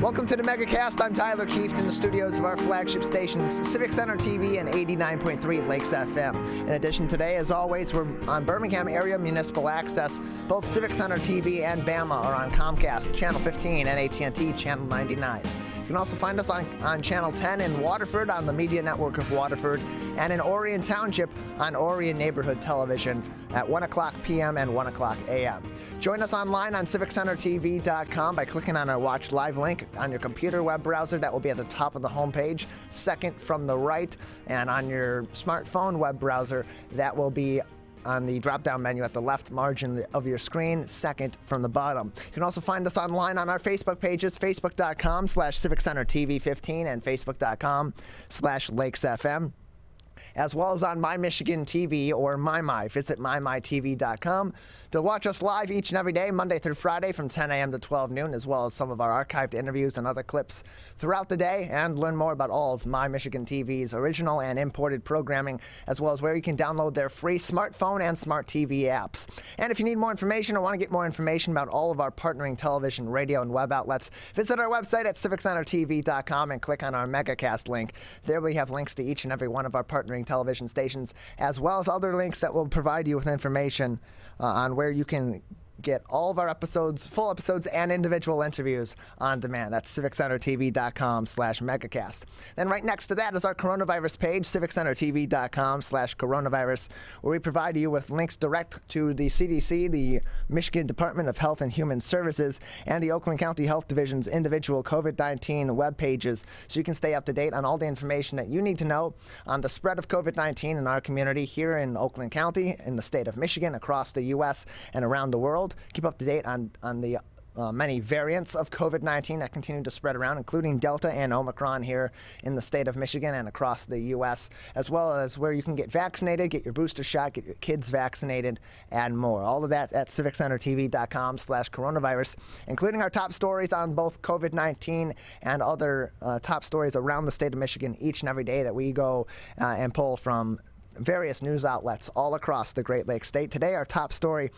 Welcome to the Megacast. I'm Tyler Keefe in the studios of our flagship stations, Civic Center TV and 89.3 Lakes FM. In addition, today, as always, we're on Birmingham Area Municipal Access. Both Civic Center TV and Bama are on Comcast, Channel 15, and AT&T, Channel 99. You can also find us on Channel 10 in Waterford on the Media Network of Waterford, and in Orion Township on Orion Neighborhood Television at 1 o'clock p.m. and 1 o'clock a.m. Join us online on civiccentertv.com by clicking on our Watch Live link on your computer web browser. That will be at the top of the homepage, second from the right, and on your smartphone web browser, that will be on the drop-down menu at the left margin of your screen, second from the bottom. You can also find us online on our Facebook pages, facebook.com/CivicCenterTV15 and facebook.com/LakesFM, as well as on My Michigan TV or MyMy. Visit mymytv.com to watch us live each and every day, Monday through Friday from 10 a.m. to 12 noon, as well as some of our archived interviews and other clips throughout the day, and learn more about all of My Michigan TV's original and imported programming, as well as where you can download their free smartphone and smart TV apps. And if you need more information or want to get more information about all of our partnering television, radio, and web outlets, visit our website at civiccentertv.com and click on our Megacast link. There we have links to each and every one of our partnering television stations, as well as other links that will provide you with information on where you can get all of our episodes, full episodes, and individual interviews on demand. That's civiccentertv.com/megacast. Then right next to that is our coronavirus page, civiccentertv.com/coronavirus, where we provide you with links direct to the CDC, the Michigan Department of Health and Human Services, and the Oakland County Health Division's individual COVID-19 web pages, so you can stay up to date on all the information that you need to know on the spread of COVID-19 in our community here in Oakland County, in the state of Michigan, across the U.S., and around the world. Keep up to date on the many variants of COVID-19 that continue to spread around, including Delta and Omicron here in the state of Michigan and across the U.S., as well as where you can get vaccinated, get your booster shot, get your kids vaccinated, and more. All of that at civiccentertv.com/coronavirus, including our top stories on both COVID-19 and other top stories around the state of Michigan each and every day that we go and pull from various news outlets all across the Great Lakes state. Today, our top story,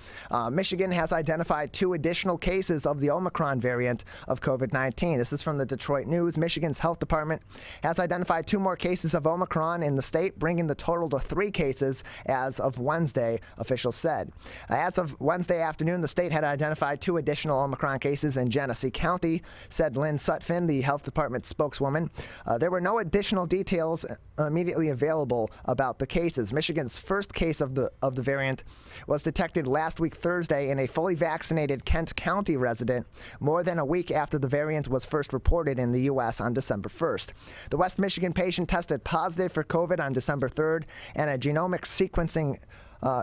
Michigan has identified 2 additional cases of the Omicron variant of COVID-19. This is from the Detroit News. Michigan's health department has identified 2 more cases of Omicron in the state, bringing the total to 3 cases as of Wednesday, officials said. As of Wednesday afternoon, the state had identified 2 additional Omicron cases in Genesee County, said Lynn Sutphin, the health department spokeswoman. There were no additional details immediately available about the cases. Michigan's first case of the variant was detected last week Thursday in a fully vaccinated Kent County resident, more than a week after the variant was first reported in the U.S. on December 1st. The West Michigan patient tested positive for COVID on December 3rd, and a genomic sequencing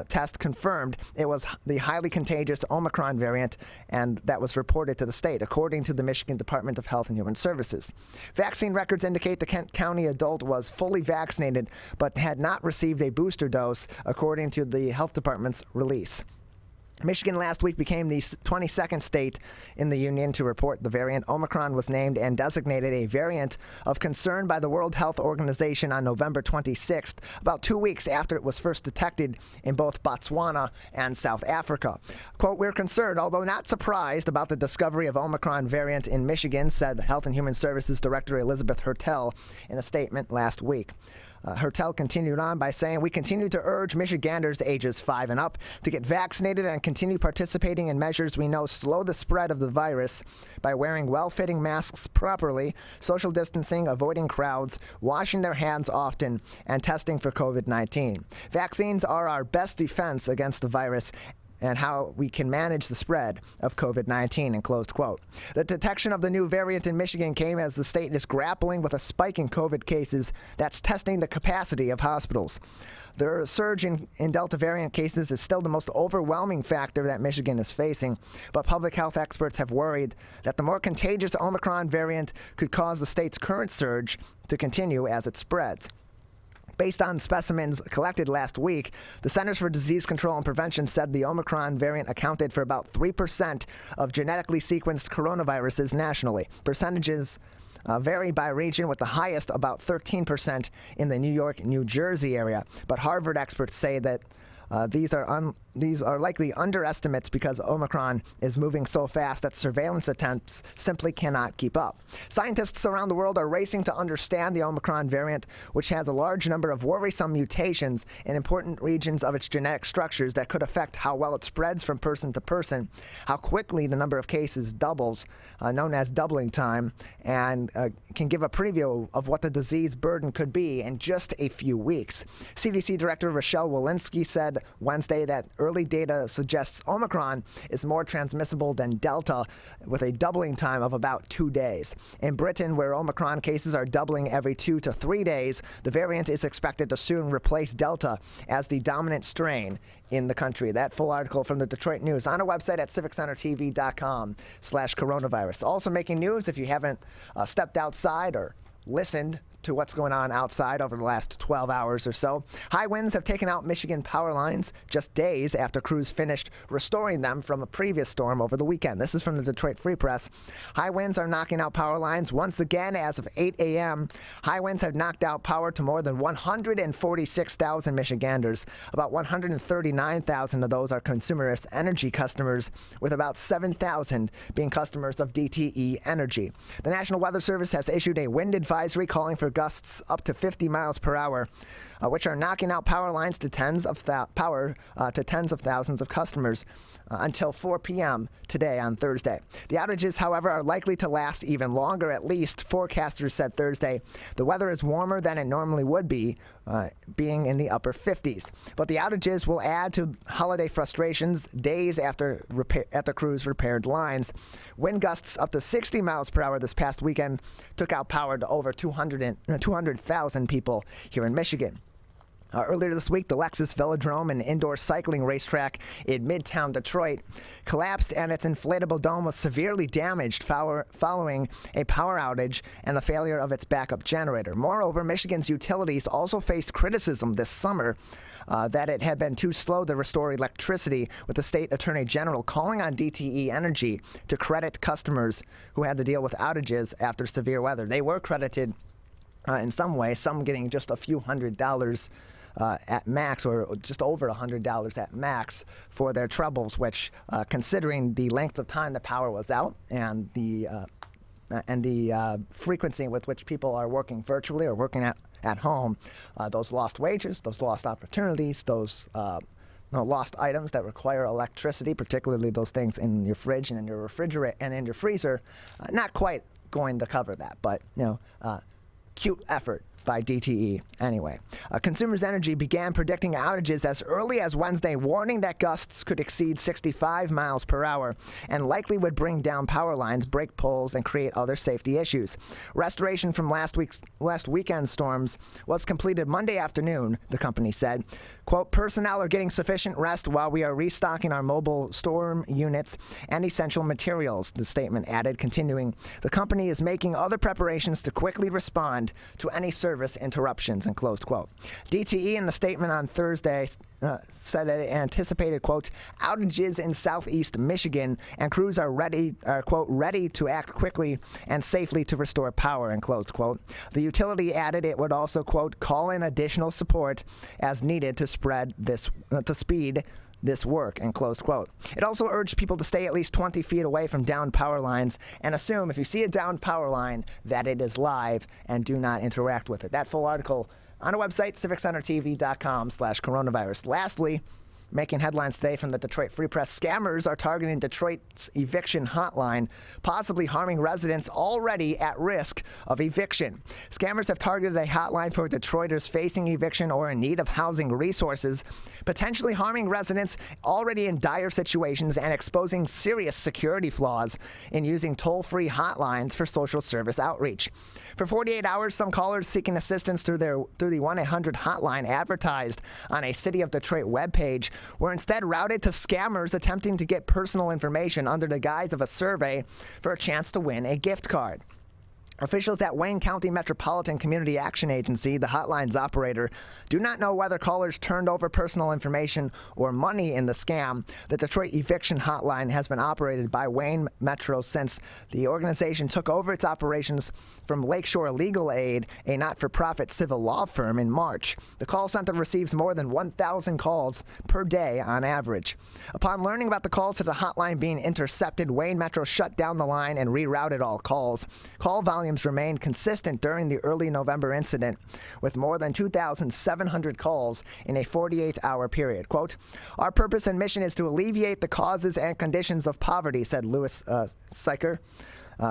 test confirmed it was the highly contagious Omicron variant, and that was reported to the state, according to the Michigan Department of Health and Human Services. Vaccine records indicate the Kent County adult was fully vaccinated but had not received a booster dose, according to the health department's release. Michigan last week became the 22nd state in the union to report the variant. Omicron was named and designated a variant of concern by the World Health Organization on November 26th, about 2 weeks after it was first detected in both Botswana and South Africa. Quote, "We're concerned, although not surprised, about the discovery of Omicron variant in Michigan," said Health and Human Services Director Elizabeth Hertel in a statement last week. Hertel continued on by saying, "We continue to urge Michiganders ages 5 and up to get vaccinated and continue participating in measures we know slow the spread of the virus by wearing well-fitting masks properly, social distancing, avoiding crowds, washing their hands often, and testing for COVID-19. Vaccines are our best defense against the virus and how we can manage the spread of COVID-19, and closed quote. The detection of the new variant in Michigan came as the state is grappling with a spike in COVID cases that's testing the capacity of hospitals. The surge in Delta variant cases is still the most overwhelming factor that Michigan is facing, but public health experts have worried that the more contagious Omicron variant could cause the state's current surge to continue as it spreads. Based on specimens collected last week, the Centers for Disease Control and Prevention said the Omicron variant accounted for about 3% of genetically sequenced coronaviruses nationally. Percentages vary by region, with the highest about 13% in the New York, New Jersey area. But Harvard experts say that These are likely underestimates because Omicron is moving so fast that surveillance attempts simply cannot keep up. Scientists around the world are racing to understand the Omicron variant, which has a large number of worrisome mutations in important regions of its genetic structures that could affect how well it spreads from person to person, how quickly the number of cases doubles, known as doubling time, and can give a preview of what the disease burden could be in just a few weeks. CDC Director Rochelle Walensky said Wednesday that early data suggests Omicron is more transmissible than Delta, with a doubling time of about 2 days. In Britain, where Omicron cases are doubling every 2 to 3 days, the variant is expected to soon replace Delta as the dominant strain in the country. That full article from the Detroit News on our website at civiccentertv.com/coronavirus. Also making news, if you haven't stepped outside or listened to what's going on outside over the last 12 hours or so. High winds have taken out Michigan power lines just days after crews finished restoring them from a previous storm over the weekend. This is from the Detroit Free Press. High winds are knocking out power lines once again as of 8 a.m. High winds have knocked out power to more than 146,000 Michiganders. About 139,000 of those are consumerist energy customers, with about 7,000 being customers of DTE Energy. The National Weather Service has issued a wind advisory calling for gusts up to 50 miles per hour, which are knocking out power lines to tens of thousands of customers until 4 p.m. today on Thursday. The outages, however, are likely to last even longer, at least, forecasters said Thursday. The weather is warmer than it normally would be, being in the upper 50s. But the outages will add to holiday frustrations days after crews repaired lines. Wind gusts up to 60 miles per hour this past weekend took out power to over 200,000 people here in Michigan. Earlier this week, the Lexus Velodrome, an indoor cycling racetrack in Midtown Detroit, collapsed and its inflatable dome was severely damaged following a power outage and the failure of its backup generator. Moreover, Michigan's utilities also faced criticism this summer that it had been too slow to restore electricity, with the state attorney general calling on DTE Energy to credit customers who had to deal with outages after severe weather. They were credited in some way, some getting just a few $100 at max, or just over $100 at max for their troubles, which, considering the length of time the power was out and the frequency with which people are working virtually or working at home, those lost wages, those lost opportunities, those lost items that require electricity, particularly those things in your fridge and in your refrigerator and in your freezer, not quite going to cover that, but cute effort by DTE anyway. Consumers Energy began predicting outages as early as Wednesday, warning that gusts could exceed 65 miles per hour and likely would bring down power lines, break poles, and create other safety issues. Restoration from last weekend's storms was completed Monday afternoon, the company said. Quote, personnel are getting sufficient rest while we are restocking our mobile storm units and essential materials, the statement added, continuing, the company is making other preparations to quickly respond to any service interruptions, and closed quote. DTE in the statement on Thursday said that it anticipated, quote, outages in southeast Michigan, and crews are ready to act quickly and safely to restore power, and closed quote. The utility added it would also, quote, call in additional support as needed to speed this work, and closed quote. It also urged people to stay at least 20 feet away from downed power lines and assume if you see a downed power line that it is live and do not interact with it. That full article on our website, civiccentertv.com/coronavirus. Lastly, making headlines today from the Detroit Free Press, scammers are targeting Detroit's eviction hotline, possibly harming residents already at risk of eviction. Scammers have targeted a hotline for Detroiters facing eviction or in need of housing resources, potentially harming residents already in dire situations and exposing serious security flaws in using toll-free hotlines for social service outreach. For 48 hours, some callers seeking assistance through the 1-800 hotline advertised on a City of Detroit webpage were instead routed to scammers attempting to get personal information under the guise of a survey for a chance to win a gift card. Officials at Wayne County Metropolitan Community Action Agency, the hotline's operator, do not know whether callers turned over personal information or money in the scam. The Detroit Eviction Hotline has been operated by Wayne Metro since the organization took over its operations from Lakeshore Legal Aid, a not-for-profit civil law firm, in March. The call center receives more than 1,000 calls per day on average. Upon learning about the calls to the hotline being intercepted, Wayne Metro shut down the line and rerouted all calls. Call volumes remained consistent during the early November incident, with more than 2,700 calls in a 48-hour period. Quote, "Our purpose and mission is to alleviate the causes and conditions of poverty," said Louis Seiker,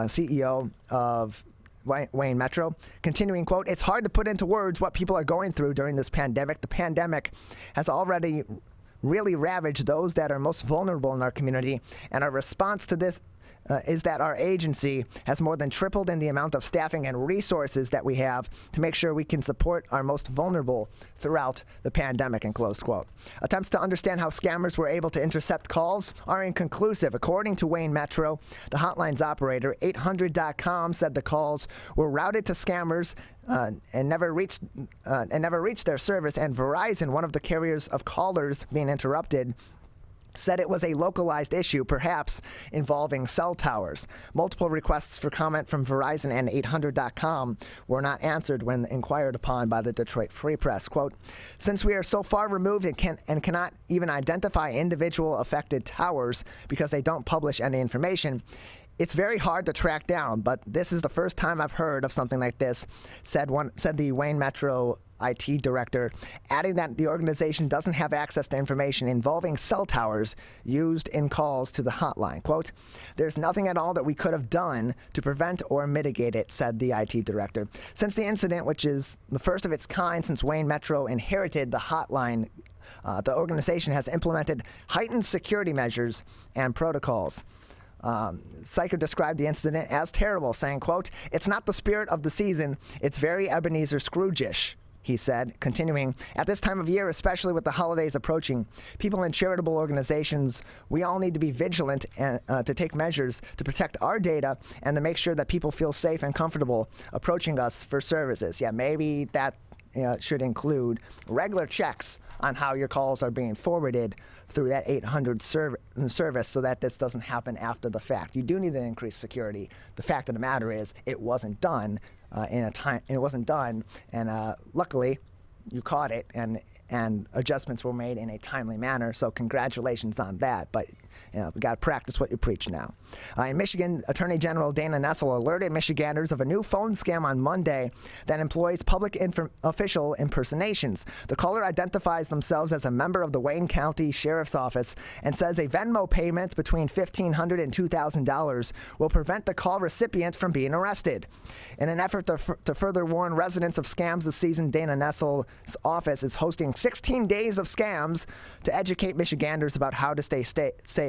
CEO of Wayne Metro. Continuing, quote, "It's hard to put into words what people are going through during this pandemic. The pandemic has already really ravaged those that are most vulnerable in our community, and our response to this is that our agency has more than tripled in the amount of staffing and resources that we have to make sure we can support our most vulnerable throughout the pandemic," and close quote. Attempts to understand how scammers were able to intercept calls are inconclusive. According to Wayne Metro, the hotline's operator, 800.com, said the calls were routed to scammers and never reached their service, and Verizon, one of the carriers of callers being interrupted, said it was a localized issue, perhaps involving cell towers. Multiple requests for comment from Verizon and 800.com were not answered when inquired upon by the Detroit Free Press. Quote, "Since we are so far removed and cannot even identify individual affected towers because they don't publish any information, it's very hard to track down, but this is the first time I've heard of something like this," said the Wayne Metro IT director, adding that the organization doesn't have access to information involving cell towers used in calls to the hotline. Quote, "There's nothing at all that we could have done to prevent or mitigate it," said the IT director. Since the incident, which is the first of its kind since Wayne Metro inherited the hotline, the organization has implemented heightened security measures and protocols. Seiker described the incident as terrible, saying, quote, "It's not the spirit of the season. It's very Ebenezer Scrooge-ish," he said, continuing, "At this time of year, especially with the holidays approaching, people in charitable organizations, we all need to be vigilant and to take measures to protect our data and to make sure that people feel safe and comfortable approaching us for services." Yeah, maybe that should include regular checks on how your calls are being forwarded through that 800 service so that this doesn't happen after the fact. You do need to increase security. The fact of the matter is it wasn't done and luckily you caught it and adjustments were made in a timely manner, so congratulations on that. But we got to practice what you preach now. In Michigan, Attorney General Dana Nessel alerted Michiganders of a new phone scam on Monday that employs public official impersonations. The caller identifies themselves as a member of the Wayne County Sheriff's Office and says a Venmo payment between $1,500 and $2,000 will prevent the call recipient from being arrested. In an effort to further warn residents of scams this season, Dana Nessel's office is hosting 16 days of scams to educate Michiganders about how to stay safe.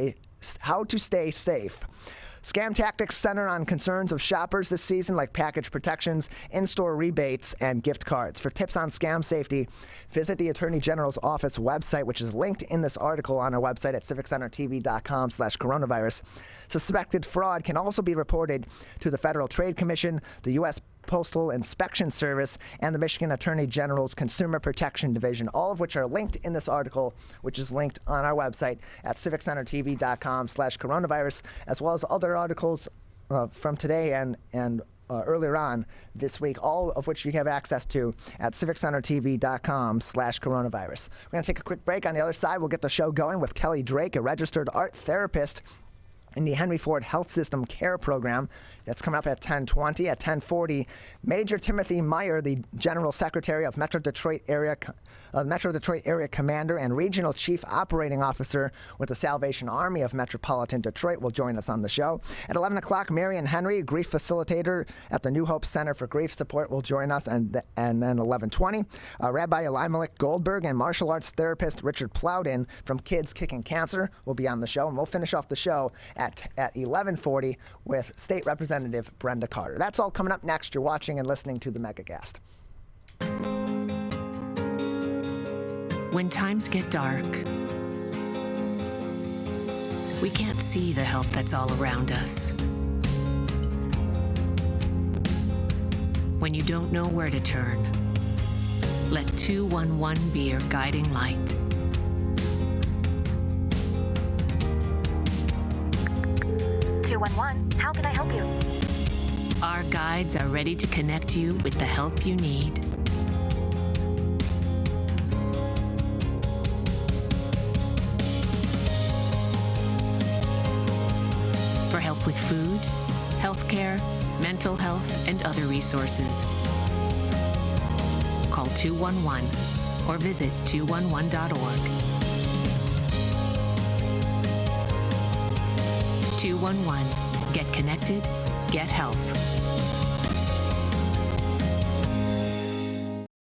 Scam tactics center on concerns of shoppers this season, like package protections, in-store rebates, and gift cards. For tips on scam safety, visit the Attorney General's office website, which is linked in this article on our website at civiccentertv.com/coronavirus. Suspected fraud can also be reported to the Federal Trade Commission, the U.S. Postal Inspection Service, and the Michigan Attorney General's Consumer Protection Division, all of which are linked in this article, which is linked on our website at civiccentertv.com/coronavirus, as well as other articles from today and earlier on this week, all of which you have access to at civiccentertv.com/coronavirus. We're going to take a quick break. On the other side, we'll get the show going with Kelly Drake, a registered art therapist in the Henry Ford Health System Care Program. That's coming up at 10:20. At 10:40, Major Timothy Meyer, the General Secretary of Metro Detroit Area Commander and Regional Chief Operating Officer with the Salvation Army of Metropolitan Detroit, will join us on the show. At 11 o'clock, Marion Henry, grief facilitator at the New Hope Center for Grief Support, will join us, and then 11:20, Rabbi Elimelech Goldberg and martial arts therapist Richard Plowden from Kids Kicking Cancer will be on the show, and we'll finish off the show at 11:40 with State Representative Brenda Carter. That's all coming up next. You're watching and listening to the Megacast. When times get dark, we can't see the help that's all around us. when you don't know where to turn. Let 211 be your guiding light. 211, how can I help you? Our guides are ready to connect you with the help you need. For help with food, healthcare, mental health, and other resources. Call 211 or visit 211.org. 211. Get connected, get help.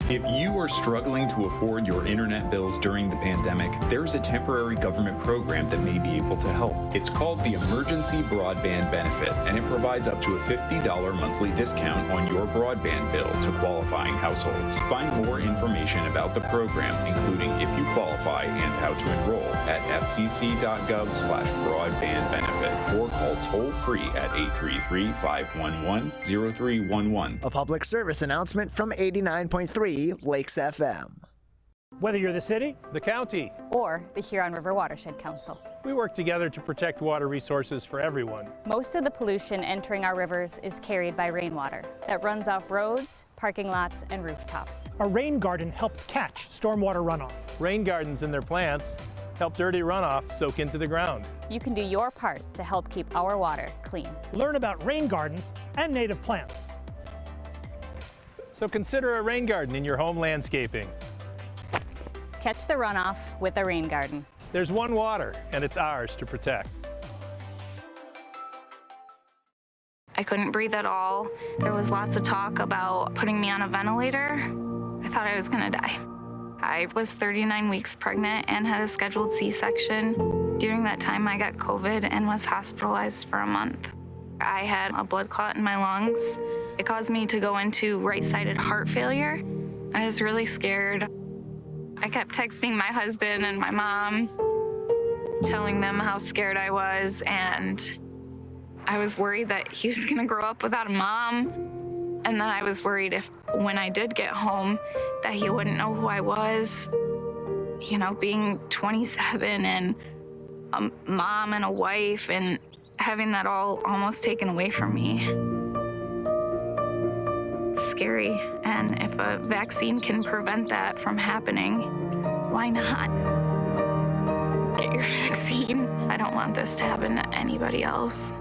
If you are struggling to afford your internet bills during the pandemic, there's a temporary government program that may be able to help. It's called the Emergency Broadband Benefit, and it provides up to a $50 monthly discount on your broadband bill to qualifying households. Find more information about the program, including if you qualify and how to enroll, at fcc.gov/broadbandbenefit or call toll-free at 833-511-0311. A public service announcement from 89.3 Lakes FM. Whether you're the city, the county, or the Huron River Watershed Council, we work together to protect water resources for everyone. Most of the pollution entering our rivers is carried by rainwater that runs off roads, parking lots, and rooftops. a rain garden helps catch stormwater runoff. Rain gardens and their plants help dirty runoff soak into the ground. You can do your part to help keep our water clean. Learn about rain gardens and native plants. So consider a rain garden in your home landscaping. Catch the runoff with a rain garden. There's one water, and it's ours to protect. I couldn't breathe at all. There was lots of talk about putting me on a ventilator. I thought I was gonna die. I was 39 weeks pregnant and had a scheduled C-section. During that time, I got COVID and was hospitalized for a month. I had a blood clot in my lungs. It caused me to go into right-sided heart failure. I was really scared. I kept texting my husband and my mom, telling them how scared I was, and I was worried that he was gonna grow up without a mom. And then I was worried if, when I did get home, that he wouldn't know who I was. You know, being 27 and a mom and a wife and having that all almost taken away from me. It's scary, and if a vaccine can prevent that from happening, why not? Get your vaccine. I don't want this to happen to anybody else.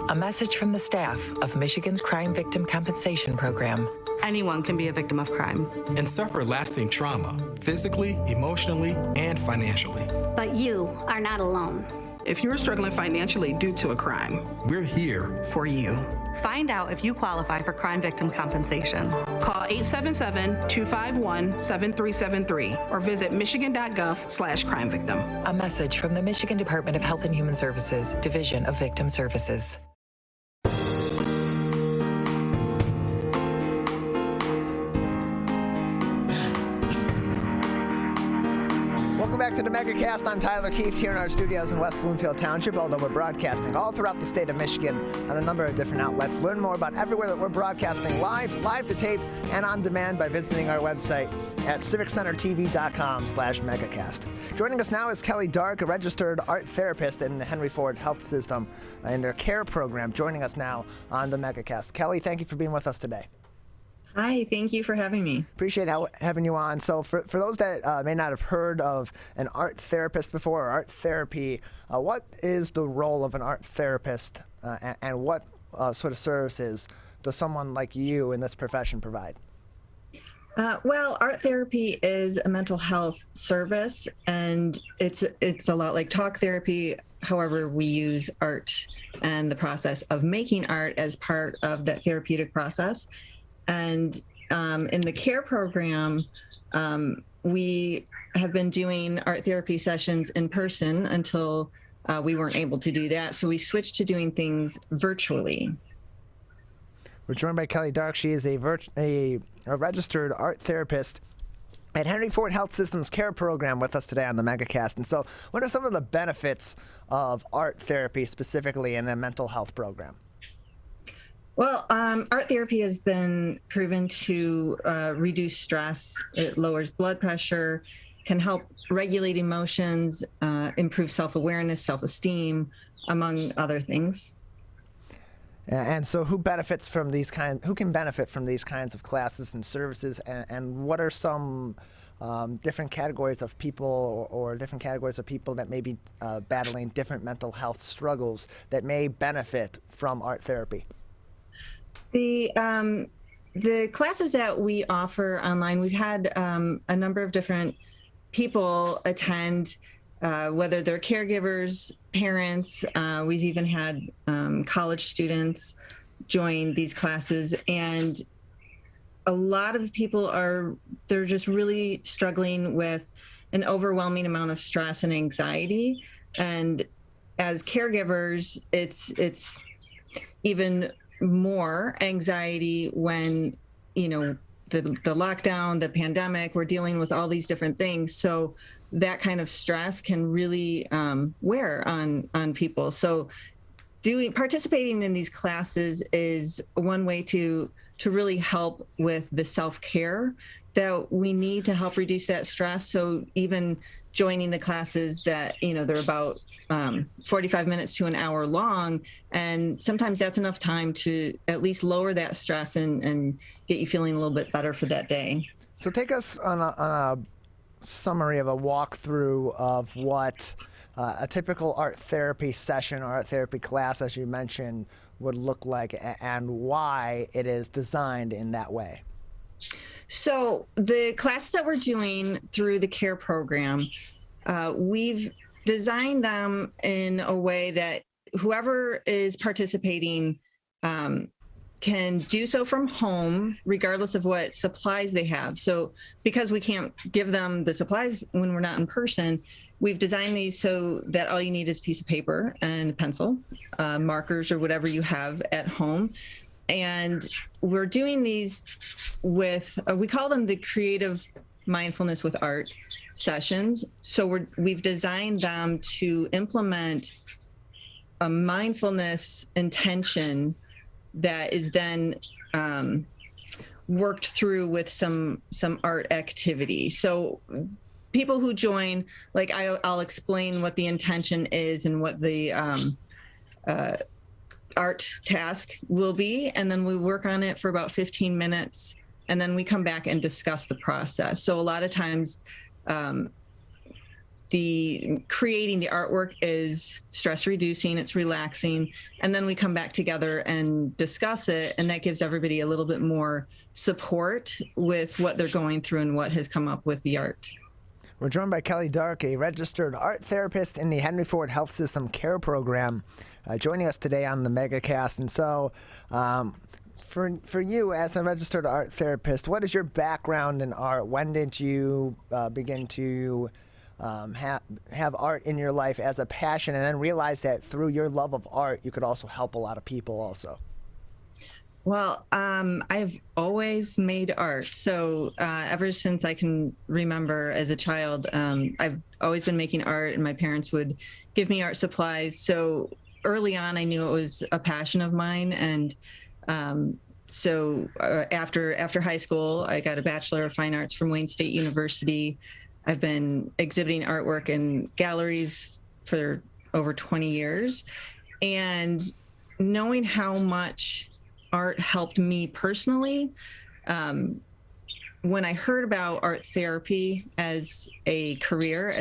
A message from the staff of Michigan's Crime Victim Compensation Program. Anyone can be a victim of crime and suffer lasting trauma, physically, emotionally, and financially. But you are not alone. If you're struggling financially due to a crime, we're here for you. Find out if you qualify for crime victim compensation. Call 877-251-7373 or visit michigan.gov/crime-victim. A message from the Michigan Department of Health and Human Services, Division of Victim Services. Welcome back to the Megacast. I'm Tyler Keefe here in our studios in West Bloomfield Township, although we're broadcasting all throughout the state of Michigan on a number of different outlets. Learn more about everywhere that we're broadcasting live to tape, and on demand by visiting our website at civiccentertv.com/megacast. Joining us now is Kelly Darke, a registered art therapist in the Henry Ford Health System in their CARE program, joining us now on the Megacast. Kelly, thank you for being with us today. Hi, thank you for having me. Appreciate having you on. So for those that may not have heard of an art therapist before, or art therapy, what is the role of an art therapist and what sort of services does someone like you in this profession provide? Well, art therapy is a mental health service, and it's a lot like talk therapy. However, we use art and the process of making art as part of that therapeutic process. And in the CARE program, we have been doing art therapy sessions in person until we weren't able to do that. So we switched to doing things virtually. We're joined by Kelly Darke. She is a registered art therapist at Henry Ford Health System's CARE program with us today on the Megacast. And so what are some of the benefits of art therapy specifically in a mental health program? Well, art therapy has been proven to reduce stress. It lowers blood pressure, can help regulate emotions, improve self-awareness, self-esteem, among other things. And so who can benefit from these kinds of classes and services, and what are some different categories of people or different categories of people that may be battling different mental health struggles that may benefit from art therapy? The classes that we offer online, we've had a number of different people attend, whether they're caregivers, parents. We've even had college students join these classes, and a lot of people they're just really struggling with an overwhelming amount of stress and anxiety. And as caregivers, it's even more anxiety when, the lockdown, the pandemic, we're dealing with all these different things. So that kind of stress can really wear on people. So participating in these classes is one way to really help with the self-care that we need to help reduce that stress. So even joining the classes that, they're about 45 minutes to an hour long, and sometimes that's enough time to at least lower that stress and get you feeling a little bit better for that day. So take us on a summary of a walkthrough of what a typical art therapy session or art therapy class, as you mentioned, would look like, and why it is designed in that way. So the classes that we're doing through the CARE program, we've designed them in a way that whoever is participating can do so from home, regardless of what supplies they have. So because we can't give them the supplies when we're not in person, we've designed these so that all you need is a piece of paper and a pencil, markers, or whatever you have at home. And we're doing these with, we call them the creative mindfulness with art sessions. So we've designed them to implement a mindfulness intention that is then worked through with some art activity. So people who join, like I'll explain what the intention is and what the art task will be, and then we work on it for about 15 minutes, and then we come back and discuss the process. So a lot of times the creating the artwork is stress reducing, it's relaxing, and then we come back together and discuss it, and that gives everybody a little bit more support with what they're going through and what has come up with the art. We're joined by Kelly Darke, a registered art therapist in the Henry Ford Health System CARE program, joining us today on the Megacast. And so for you as a registered art therapist, what is your background in art? When did you begin to have art in your life as a passion, and then realize that through your love of art, you could also help a lot of people also? Well, I've always made art. So ever since I can remember as a child, I've always been making art, and my parents would give me art supplies. So early on, I knew it was a passion of mine. And so after high school, I got a Bachelor of Fine Arts from Wayne State University. I've been exhibiting artwork in galleries for over 20 years. And knowing how much art helped me personally, when I heard about art therapy as a career,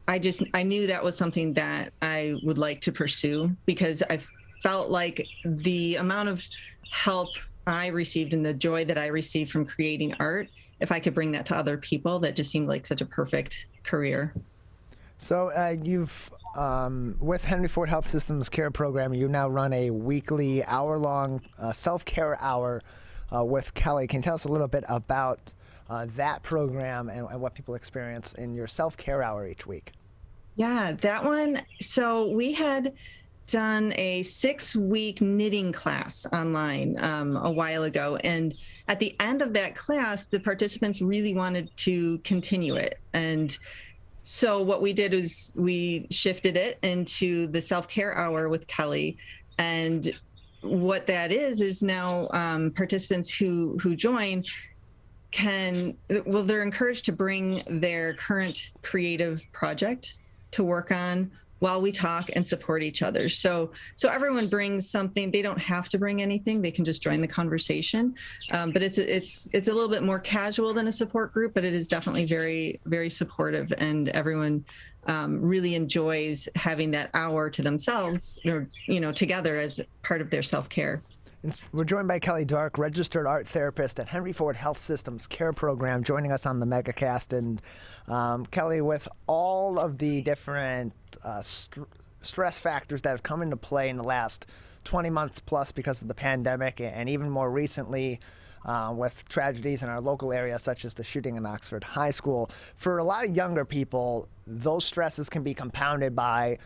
I knew that was something that I would like to pursue, because I felt like the amount of help I received and the joy that I received from creating art, if I could bring that to other people, that just seemed like such a perfect career. So you've with Henry Ford Health System's CARE program, you now run a weekly hour-long self-care hour with Kelly. Can you tell us a little bit about that program and what people experience in your self-care hour each week? Yeah, that one. So we had done a 6-week knitting class online a while ago. And at the end of that class, the participants really wanted to continue it. And so what we did is we shifted it into the self-care hour with Kelly. And what that is now participants who join they're encouraged to bring their current creative project to work on while we talk and support each other. So everyone brings something. They don't have to bring anything. They can just join the conversation. But it's a little bit more casual than a support group, but it is definitely very, very supportive, and everyone really enjoys having that hour to themselves, or, together as part of their self-care. We're joined by Kelly Darke, registered art therapist at Henry Ford Health System's Care Program, joining us on the Megacast. And Kelly, with all of the different stress factors that have come into play in the last 20 months plus because of the pandemic, and even more recently with tragedies in our local area, such as the shooting in Oxford High School, for a lot of younger people, those stresses can be compounded by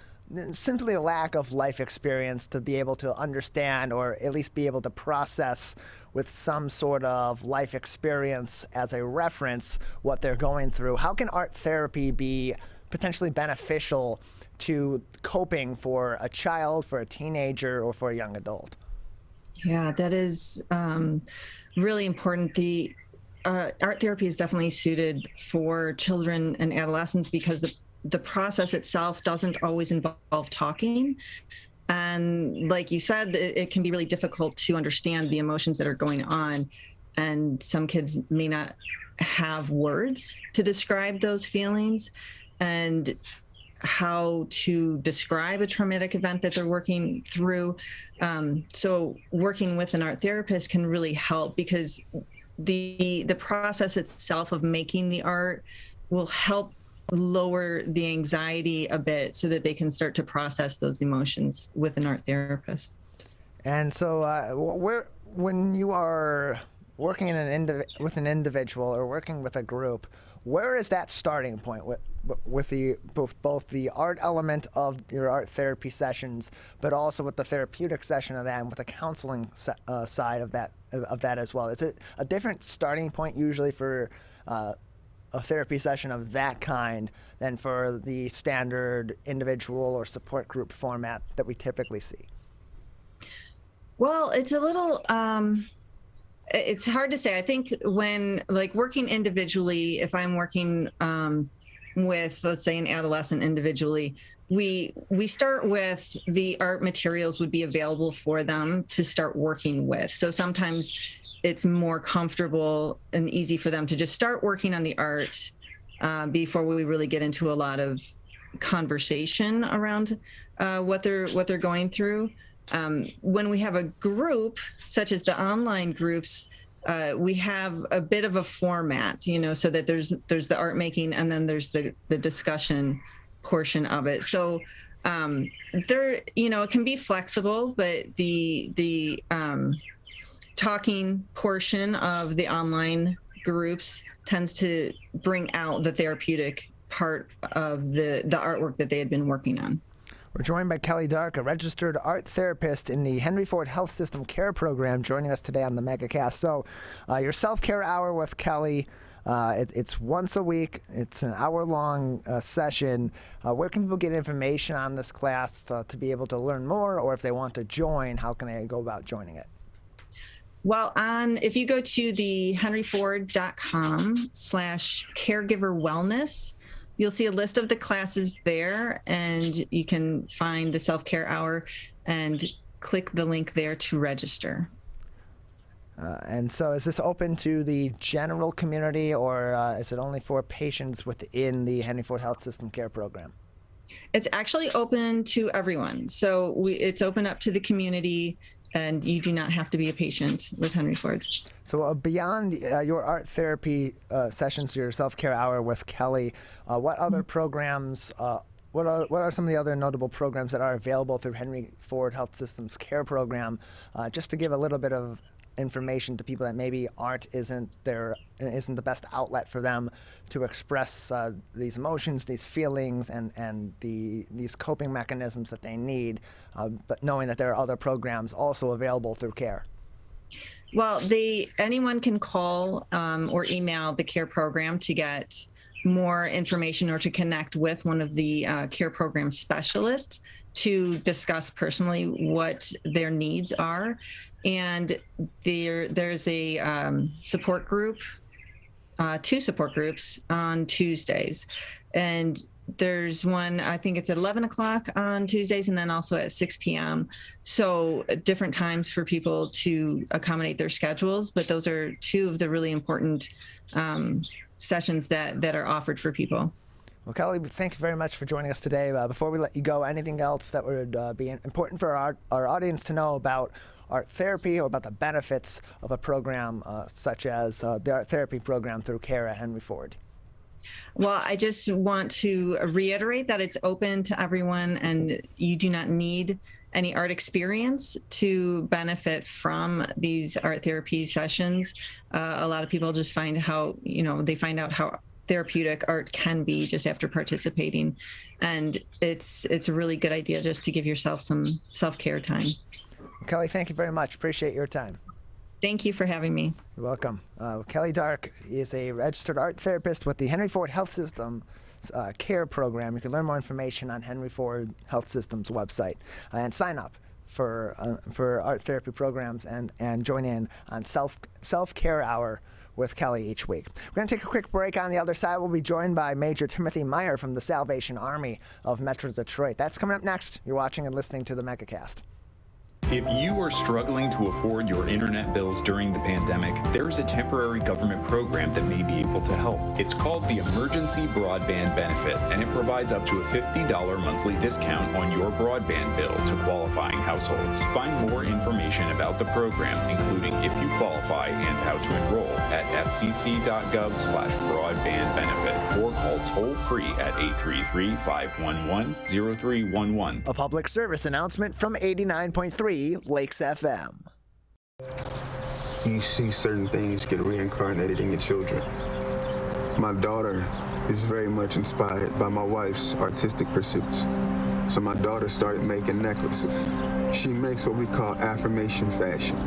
simply a lack of life experience to be able to understand, or at least be able to process with some sort of life experience as a reference what they're going through. How can art therapy be potentially beneficial to coping for a child, for a teenager, or for a young adult? Yeah, that is really important. The art therapy is definitely suited for children and adolescents because the process itself doesn't always involve talking. And like you said, it can be really difficult to understand the emotions that are going on. And some kids may not have words to describe those feelings and how to describe a traumatic event that they're working through. So working with an art therapist can really help, because the process itself of making the art will help lower the anxiety a bit so that they can start to process those emotions with an art therapist. And so when you are working with an individual or working with a group, where is that starting point with both the art element of your art therapy sessions, but also with the therapeutic session of that, and with the counseling side of that as well? Is it a different starting point usually for a therapy session of that kind than for the standard individual or support group format that we typically see? Well, it's a little, it's hard to say. I think when working individually, if I'm working with, let's say, an adolescent individually, we start with the art materials would be available for them to start working with. So sometimes it's more comfortable and easy for them to just start working on the art before we really get into a lot of conversation around what they're going through. When we have a group, such as the online groups, we have a bit of a format, so that there's the art making, and then there's the discussion portion of it. So there, it can be flexible, but the talking portion of the online groups tends to bring out the therapeutic part of the artwork that they had been working on. We're joined by Kelly Darke, a registered art therapist in the Henry Ford Health System Care Program, joining us today on the Megacast. So your self-care hour with Kelly, it's once a week. It's an hour-long session. Where can people get information on this class to be able to learn more, or if they want to join, how can they go about joining it? Well, if you go to the henryford.com/caregiver wellness, you'll see a list of the classes there, and you can find the self-care hour and click the link there to register. And so is this open to the general community, or is it only for patients within the Henry Ford Health System Care Program? It's actually open to everyone. So it's open up to the community, and you do not have to be a patient with Henry Ford. So beyond your art therapy sessions, your self-care hour with Kelly, what other programs, what are some of the other notable programs that are available through Henry Ford Health System's Care Program, just to give a little bit of information to people that maybe art isn't the best outlet for them to express these emotions, these feelings, and these coping mechanisms that they need, but knowing that there are other programs also available through Care. Well, anyone can call or email the Care Program to get more information or to connect with one of the care program specialists to discuss personally what their needs are. And there's a support group, 2 support groups on Tuesdays. And there's one, I think it's at 11 o'clock on Tuesdays, and then also at 6 p.m. So different times for people to accommodate their schedules. But those are 2 of the really important sessions that are offered for people. Well, Kelly, thank you very much for joining us today. Before we let you go, anything else that would be important for our audience to know about art therapy or about the benefits of a program such as the art therapy program through CARE at Henry Ford? Well, I just want to reiterate that it's open to everyone, and you do not need any art experience to benefit from these art therapy sessions. A lot of people just find how, they find out how therapeutic art can be just after participating. And it's a really good idea just to give yourself some self-care time. Kelly, thank you very much. Appreciate your time. Thank you for having me. You're welcome. Kelly Darke is a registered art therapist with the Henry Ford Health System CARE program. You can learn more information on Henry Ford Health System's website and sign up for art therapy programs and join in on self-care hour with Kelly each week. We're going to take a quick break. On the other side, we'll be joined by Major Timothy Meyer from the Salvation Army of Metro Detroit. That's coming up next. You're watching and listening to the Megacast. If you are struggling to afford your internet bills during the pandemic, there's a temporary government program that may be able to help. It's called the Emergency Broadband Benefit, and it provides up to a $50 monthly discount on your broadband bill to qualifying households. Find more information about the program, including if you qualify and how to enroll, at fcc.gov/broadbandbenefit, or call toll-free at 833-511-0311. A public service announcement from 89.3 Lakes FM. You see certain things get reincarnated in your children. My daughter is very much inspired by my wife's artistic pursuits. So my daughter started making necklaces. She makes what we call affirmation fashion.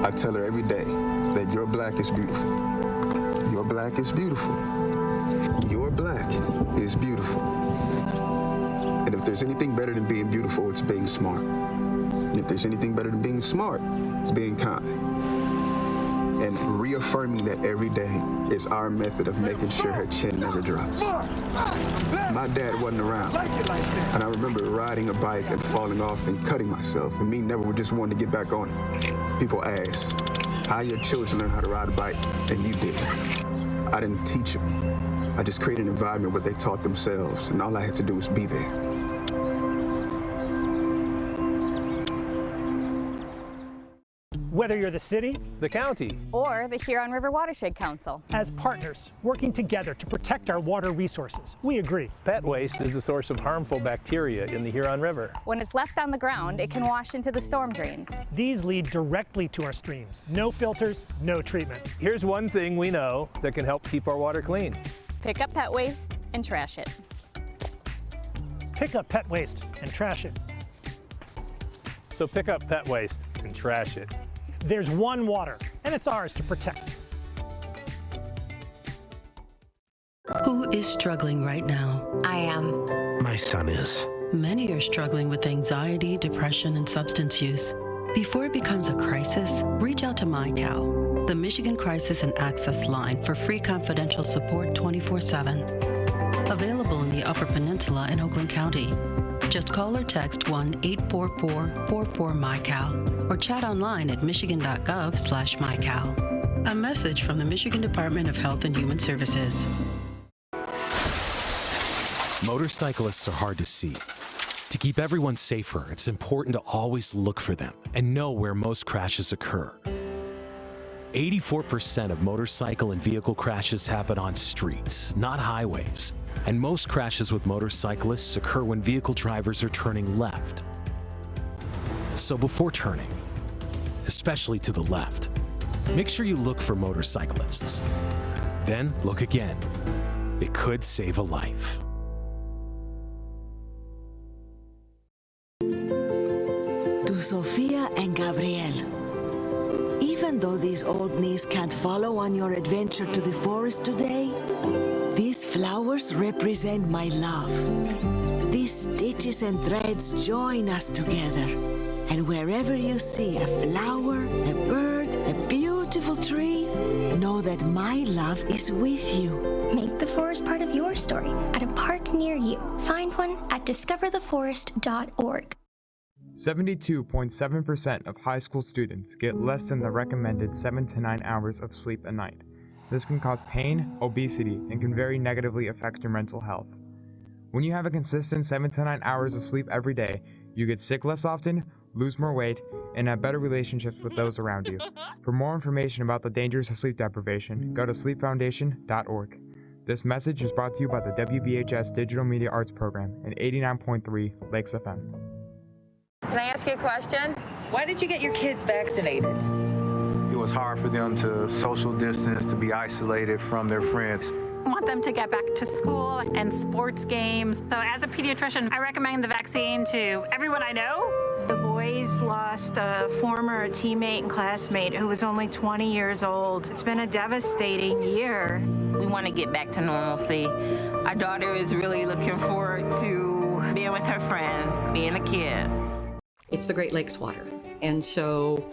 I tell her every day that your black is beautiful. Your black is beautiful. Your black is beautiful. And if there's anything better than being beautiful, it's being smart. And if there's anything better than being smart, it's being kind. And reaffirming that every day is our method of making sure her chin never drops. My dad wasn't around, and I remember riding a bike and falling off and cutting myself, and me never just wanting to get back on it. People ask, how your children learn how to ride a bike, and you did. I didn't teach them. I just created an environment where they taught themselves, and all I had to do was be there. Whether you're the city, the county, or the Huron River Watershed Council. As partners working together to protect our water resources, we agree. Pet waste is a source of harmful bacteria in the Huron River. When it's left on the ground, it can wash into the storm drains. These lead directly to our streams. No filters, no treatment. Here's one thing we know that can help keep our water clean. Pick up pet waste and trash it. Pick up pet waste and trash it. So pick up pet waste and trash it. There's one water, and it's ours to protect. Who is struggling right now? I am. My son is. Many are struggling with anxiety, depression, and substance use. Before it becomes a crisis, reach out to MyCal, the Michigan Crisis and Access Line, for free confidential support 24/7. Available in the Upper Peninsula and Oakland County. Just call or text 1-844-44-MyCal or chat online at michigan.gov/MyCal. A message from the Michigan Department of Health and Human Services. Motorcyclists are hard to see. To keep everyone safer, it's important to always look for them and know where most crashes occur. 84% of motorcycle and vehicle crashes happen on streets, not highways. And most crashes with motorcyclists occur when vehicle drivers are turning left. So before turning, especially to the left, make sure you look for motorcyclists. Then look again. It could save a life. To Sofia and Gabriel. Even even though these old knees can't follow on your adventure to the forest today, these flowers represent my love. These stitches and threads join us together. And wherever you see a flower, a bird, a beautiful tree, know that my love is with you. Make the forest part of your story at a park near you. Find one at discovertheforest.org. 72.7% of high school students get less than the recommended 7 to 9 hours of sleep a night. This can cause pain, obesity, and can very negatively affect your mental health. When you have a consistent 7 to 9 hours of sleep every day, you get sick less often, lose more weight, and have better relationships with those around you. For more information about the dangers of sleep deprivation, go to sleepfoundation.org. This message is brought to you by the WBHS Digital Media Arts Program and 89.3 Lakes FM. Can I ask you a question? Why did you get your kids vaccinated? It was hard for them to social distance, to be isolated from their friends. I want them to get back to school and sports games. So as a pediatrician, I recommend the vaccine to everyone I know. The boys lost a former teammate and classmate who was only 20 years old. It's been a devastating year. We want to get back to normalcy. Our daughter is really looking forward to being with her friends, being a kid. It's the Great Lakes water. And so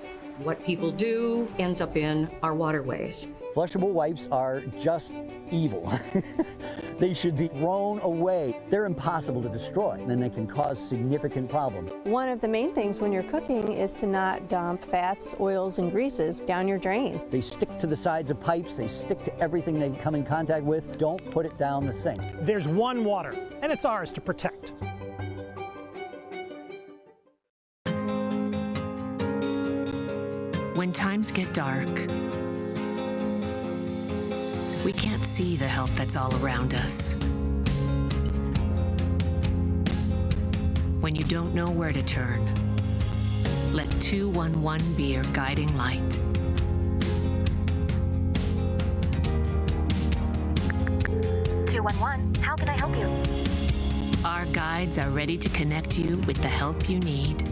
what people do ends up in our waterways. Flushable wipes are just evil. They should be thrown away. They're impossible to destroy, and they can cause significant problems. One of the main things when you're cooking is to not dump fats, oils, and greases down your drains. They stick to the sides of pipes. They stick to everything they come in contact with. Don't put it down the sink. There's one water, and it's ours to protect. When times get dark, we can't see the help that's all around us. When you don't know where to turn, let 211 be your guiding light. How can I help you? Our guides are ready to connect you with the help you need.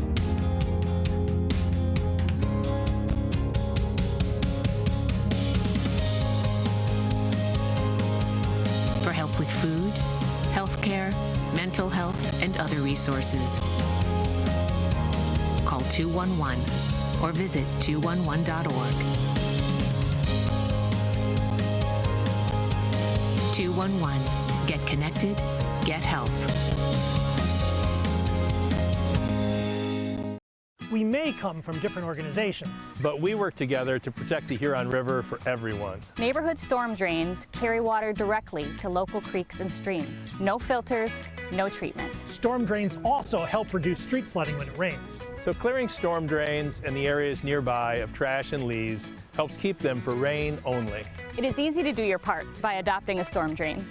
For help with food, healthcare, mental health, and other resources. Call 211 or visit 211.org. 211. Get connected, get help. We may come from different organizations, but we work together to protect the Huron River for everyone. Neighborhood storm drains carry water directly to local creeks and streams. No filters, no treatment. Storm drains also help reduce street flooding when it rains. So clearing storm drains and the areas nearby of trash and leaves helps keep them for rain only. It is easy to do your part by adopting a storm drain.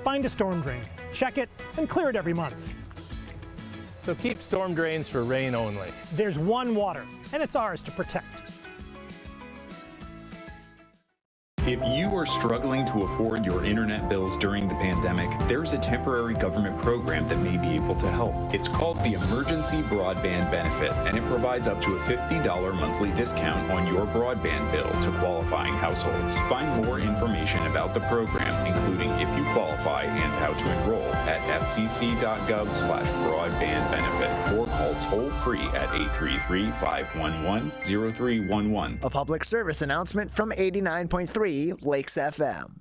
Find a storm drain, check it, and clear it every month. So keep storm drains for rain only. There's one water, and it's ours to protect. If you are struggling to afford your internet bills during the pandemic, there's a temporary government program that may be able to help. It's called the Emergency Broadband Benefit, and it provides up to a $50 monthly discount on your broadband bill to qualifying households. Find more information about the program, including if you qualify and how to enroll, at fcc.gov/broadbandbenefit or call toll-free at 833-511-0311. A public service announcement from 89.3 Lakes FM.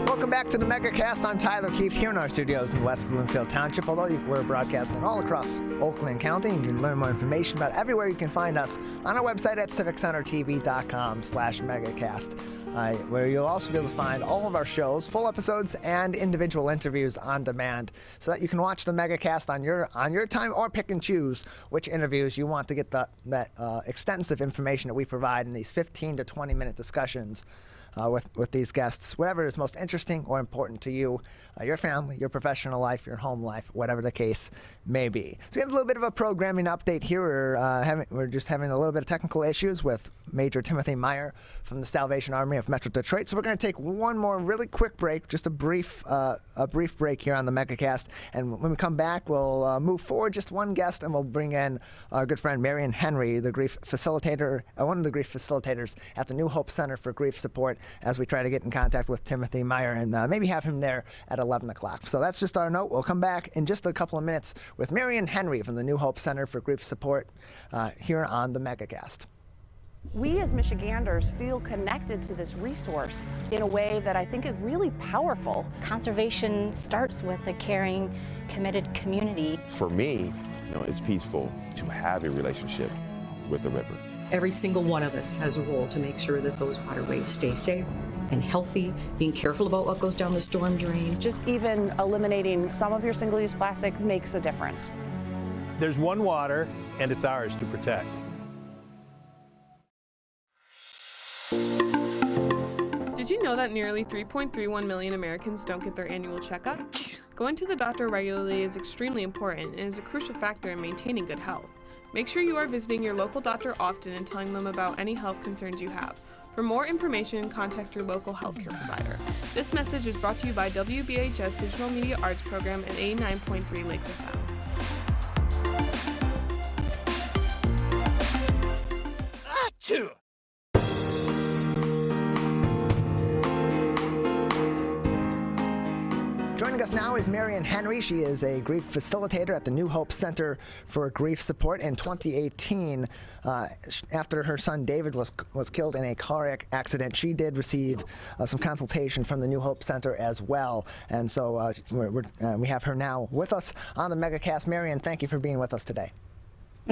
Welcome back to the Megacast. I'm Tyler Keefe here in our studios in West Bloomfield Township. Although we're broadcasting all across Oakland County, you can learn more information about everywhere you can find us on our website at civiccentertv.com/megacast. Where you'll also be able to find all of our shows, full episodes, and individual interviews on demand, so that you can watch the Megacast on your time, or pick and choose which interviews you want to get that extensive information that we provide in these 15 to 20 minute discussions with these guests, whatever is most interesting or important to you, your family, your professional life, your home life, whatever the case may be. So we have a little bit of a programming update here. We're just having a little bit of technical issues with Major Timothy Meyer from the Salvation Army of Metro Detroit. So we're going to take one more really quick break, just a brief break here on the Megacast. And when we come back, we'll move forward just one guest, and we'll bring in our good friend Marion Henry, the grief facilitator, one of the grief facilitators at the New Hope Center for Grief Support, as we try to get in contact with Timothy Meyer and maybe have him there at 11 o'clock. So that's just our note. We'll come back in just a couple of minutes with Marion Henry from the New Hope Center for Grief Support here on the Megacast. We as Michiganders feel connected to this resource in a way that I think is really powerful. Conservation starts with a caring, committed community. For me, it's peaceful to have a relationship with the river. Every single one of us has a role to make sure that those waterways stay safe and healthy, being careful about what goes down the storm drain. Just even eliminating some of your single-use plastic makes a difference. There's one water, and it's ours to protect. Did you know that nearly 3.31 million Americans don't get their annual checkup? Going to the doctor regularly is extremely important and is a crucial factor in maintaining good health. Make sure you are visiting your local doctor often and telling them about any health concerns you have. For more information, contact your local healthcare provider. This message is brought to you by WBHS Digital Media Arts Program and 89.3 Lakes FM. Achoo! Joining us now is Marion Henry. She is a grief facilitator at the New Hope Center for Grief Support. In 2018, after her son David was killed in a car accident, she did receive some consultation from the New Hope Center as well. And so we have her now with us on the Megacast. Marion, thank you for being with us today.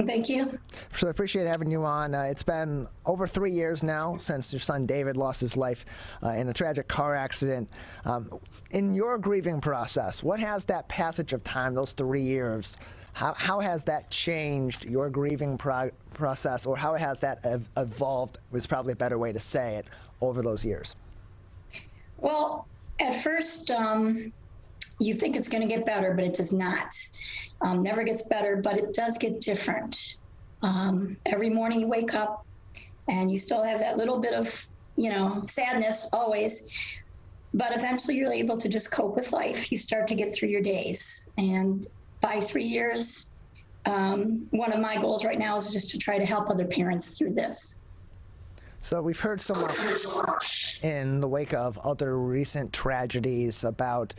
Thank you. So I appreciate having you on. It's been over 3 years now since your son David lost his life in a tragic car accident. In your grieving process, what has that passage of time, those 3 years, how has that changed your grieving process, or how has that evolved, was probably a better way to say it, over those years? Well, at first, you think it's going to get better, but it does not. Never gets better, but it does get different. Every morning you wake up and you still have that little bit of, sadness always, but eventually you're able to just cope with life. You start to get through your days. And by 3 years, one of my goals right now is just to try to help other parents through this. So we've heard so much in the wake of other recent tragedies about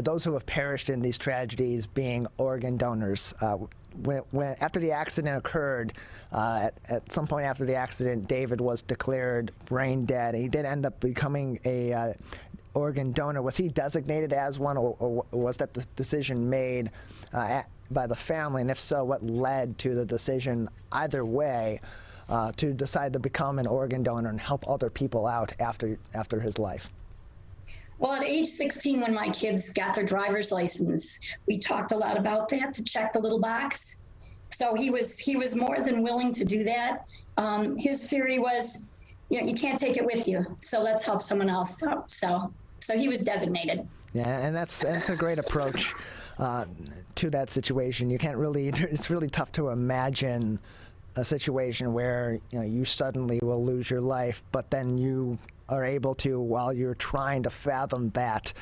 those who have perished in these tragedies being organ donors. When after the accident occurred, at some point after the accident, David was declared brain dead. He did end up becoming a organ donor. Was he designated as one, or was that the decision made by the family? And if so, what led to the decision, either way, to decide to become an organ donor and help other people out after his life? Well, at age 16, when my kids got their driver's license, we talked a lot about that, to check the little box. So he was more than willing to do that. His theory was, you can't take it with you, so let's help someone else out. So he was designated. Yeah, and that's a great approach to that situation. You can't really, it's really tough to imagine a situation where you suddenly will lose your life, but then you are able to, while you're trying to fathom that,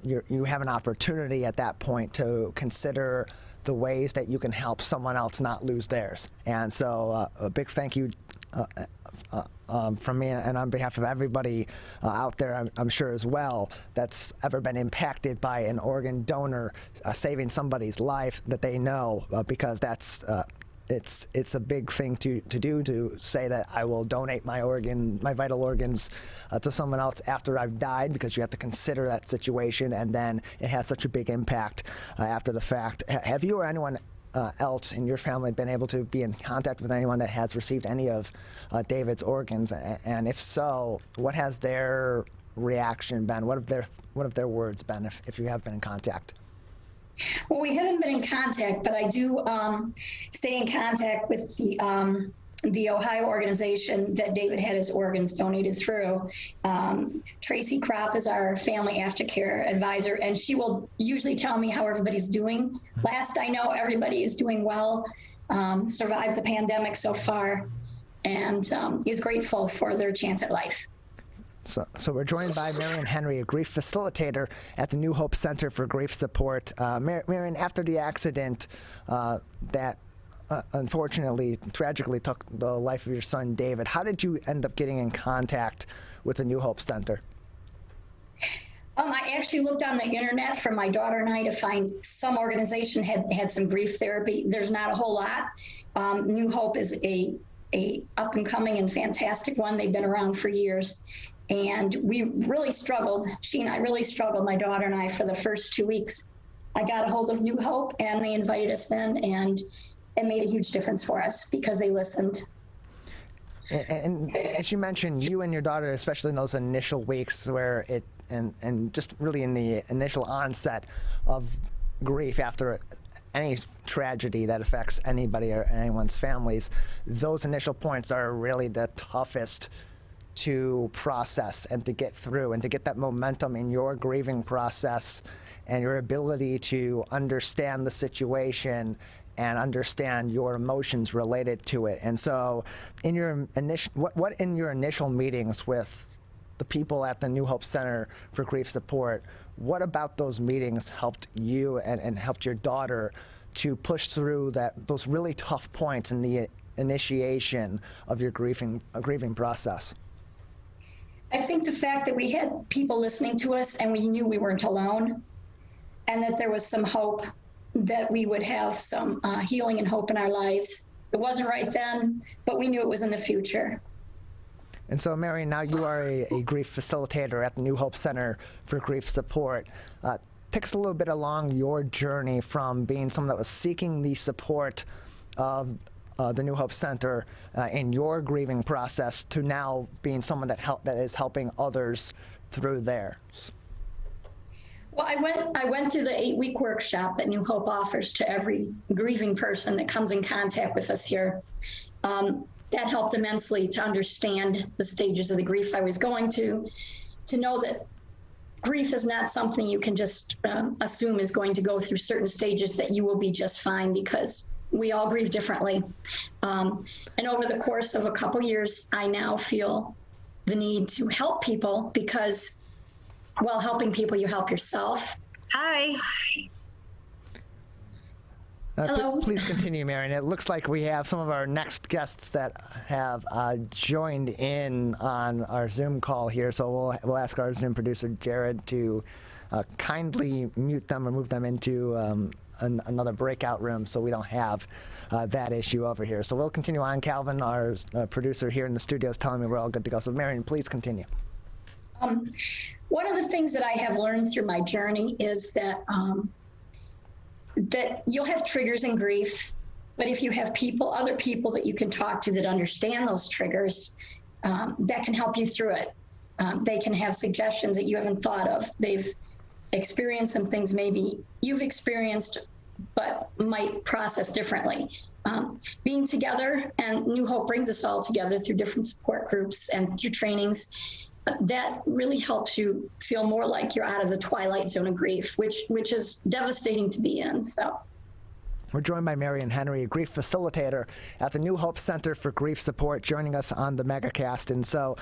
you have an opportunity at that point to consider the ways that you can help someone else not lose theirs. And so a big thank you from me and on behalf of everybody out there, I'm sure as well, that's ever been impacted by an organ donor saving somebody's life that they know, because that's it's a big thing to do, to say that I will donate my vital organs to someone else after I've died, because you have to consider that situation, and then it has such a big impact after the fact. Have you or anyone else in your family been able to be in contact with anyone that has received any of David's organs? And if so, what has their reaction been? What have their words been, if you have been in contact? Well, we haven't been in contact, but I do stay in contact with the the Ohio organization that David had his organs donated through. Tracy Kropp is our family aftercare advisor, and she will usually tell me how everybody's doing. Last I know, everybody is doing well, survived the pandemic so far, and is grateful for their chance at life. So we're joined by Marion Henry, a grief facilitator at the New Hope Center for Grief Support. Marion, after the accident that unfortunately, tragically took the life of your son, David, how did you end up getting in contact with the New Hope Center? I actually looked on the internet for my daughter and I to find some organization had some grief therapy. There's not a whole lot. New Hope is a up and coming and fantastic one. They've been around for years. And we really struggled. She and I really struggled, my daughter and I, for the first 2 weeks. I got a hold of New Hope and they invited us in, and it made a huge difference for us because they listened. And as you mentioned, you and your daughter, especially in those initial weeks where and just really in the initial onset of grief after any tragedy that affects anybody or anyone's families, those initial points are really the toughest to process and to get through and to get that momentum in your grieving process and your ability to understand the situation and understand your emotions related to it. And so in your what in your initial meetings with the people at the New Hope Center for Grief Support, what about those meetings helped you and helped your daughter to push through those really tough points in the initiation of your grieving process? I think the fact that we had people listening to us and we knew we weren't alone, and that there was some hope that we would have some healing and hope in our lives. It wasn't right then, but we knew it was in the future. And so, Marion, now you are a grief facilitator at the New Hope Center for Grief Support. Take us a little bit along your journey from being someone that was seeking the support of the New Hope Center in your grieving process to now being someone that is helping others through theirs. Well, I went through the 8-week workshop that New Hope offers to every grieving person that comes in contact with us here. That helped immensely to understand the stages of the grief I was going to know that grief is not something you can just assume is going to go through certain stages that you will be just fine, because we all grieve differently. And over the course of a couple years, I now feel the need to help people because, well, helping people, you help yourself. Hi. Hello. Please continue, Marion. It looks like we have some of our next guests that have joined in on our Zoom call here. So we'll ask our Zoom producer, Jared, to kindly mute them or move them into another breakout room so we don't have that issue over here. So we'll continue on. Calvin, our producer here in the studio, is telling me we're all good to go. So Marion, please continue. One of the things that I have learned through my journey is that that you'll have triggers in grief, but if you have other people that you can talk to that understand those triggers, that can help you through it. They can have suggestions that you haven't thought of. They've experienced some things maybe you've experienced, but might process differently. Being together, and New Hope brings us all together through different support groups and through trainings, that really helps you feel more like you're out of the twilight zone of grief, which is devastating to be in. So we're joined by Marion Henry, a grief facilitator at the New Hope Center for Grief Support, joining us on the Megacast. And so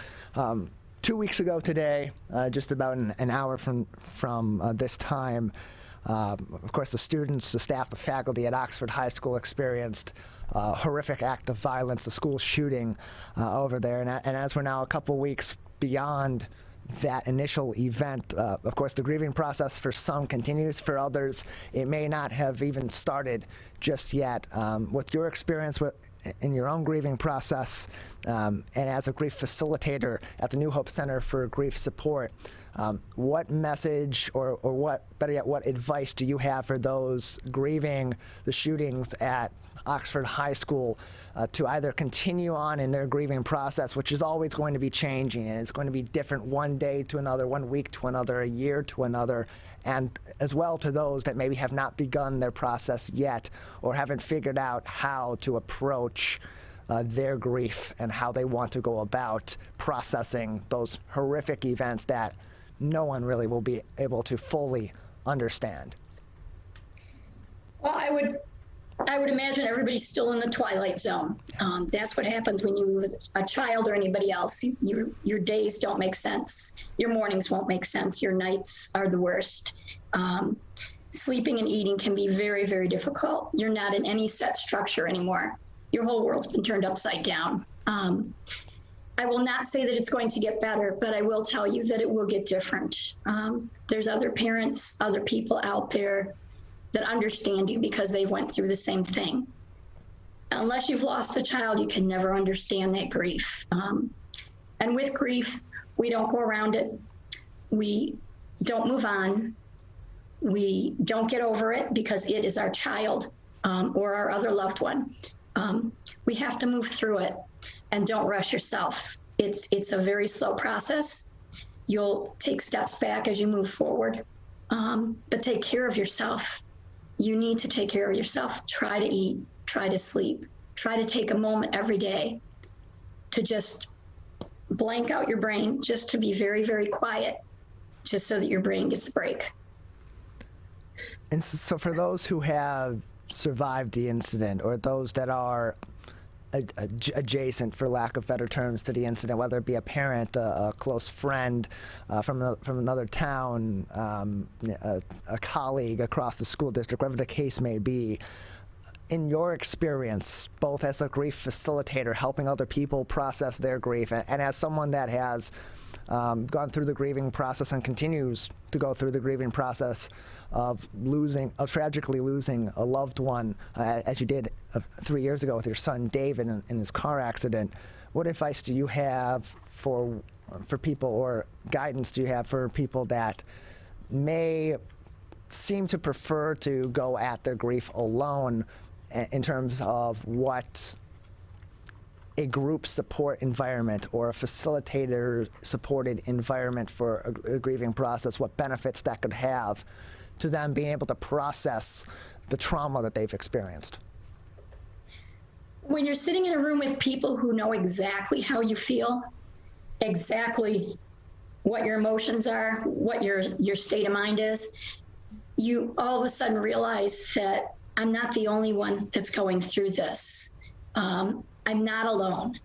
2 weeks ago today, just about an hour from this time, of course, the students, the staff, the faculty at Oxford High School experienced a horrific act of violence, a school shooting over there. And as we're now a couple weeks beyond that initial event, of course, the grieving process for some continues. For others, it may not have even started just yet. With your experience in your own grieving process, and as a grief facilitator at the New Hope Center for Grief Support, what message or what, better yet, what advice do you have for those grieving the shootings at Oxford High School to either continue on in their grieving process, which is always going to be changing, and it's going to be different one day to another, 1 week to another, a year to another, and as well to those that maybe have not begun their process yet or haven't figured out how to approach their grief and how they want to go about processing those horrific events that no one really will be able to fully understand? Well, I would imagine everybody's still in the twilight zone. That's what happens when you lose a child or anybody else. Your days don't make sense. Your mornings won't make sense. Your nights are the worst. Sleeping and eating can be very, very difficult. You're not in any set structure anymore. Your whole world's been turned upside down. I will not say that it's going to get better, but I will tell you that it will get different. There's other parents, other people out there that understand you because they've went through the same thing. Unless you've lost a child, you can never understand that grief. And with grief, we don't go around it. We don't move on. We don't get over it because it is our child or our other loved one. We have to move through it, and don't rush yourself. It's a very slow process. You'll take steps back as you move forward, but take care of yourself. You need to take care of yourself. Try to eat, try to sleep, try to take a moment every day to just blank out your brain, just to be very, very quiet, just so that your brain gets a break. And so for those who have survived the incident, or those that are adjacent, for lack of better terms, to the incident, whether it be a parent, a close friend from another town, a colleague across the school district, whatever the case may be, in your experience, both as a grief facilitator, helping other people process their grief, and as someone that has gone through the grieving process and continues to go through the grieving process of tragically losing a loved one, as you did 3 years ago with your son David in his car accident, what advice do you have for people, or guidance do you have for people that may seem to prefer to go at their grief alone, in terms of what a group support environment or a facilitator supported environment for a grieving process, what benefits that could have to them being able to process the trauma that they've experienced? When you're sitting in a room with people who know exactly how you feel, exactly what your emotions are, what your state of mind is, you all of a sudden realize that I'm not the only one that's going through this. I'm not alone.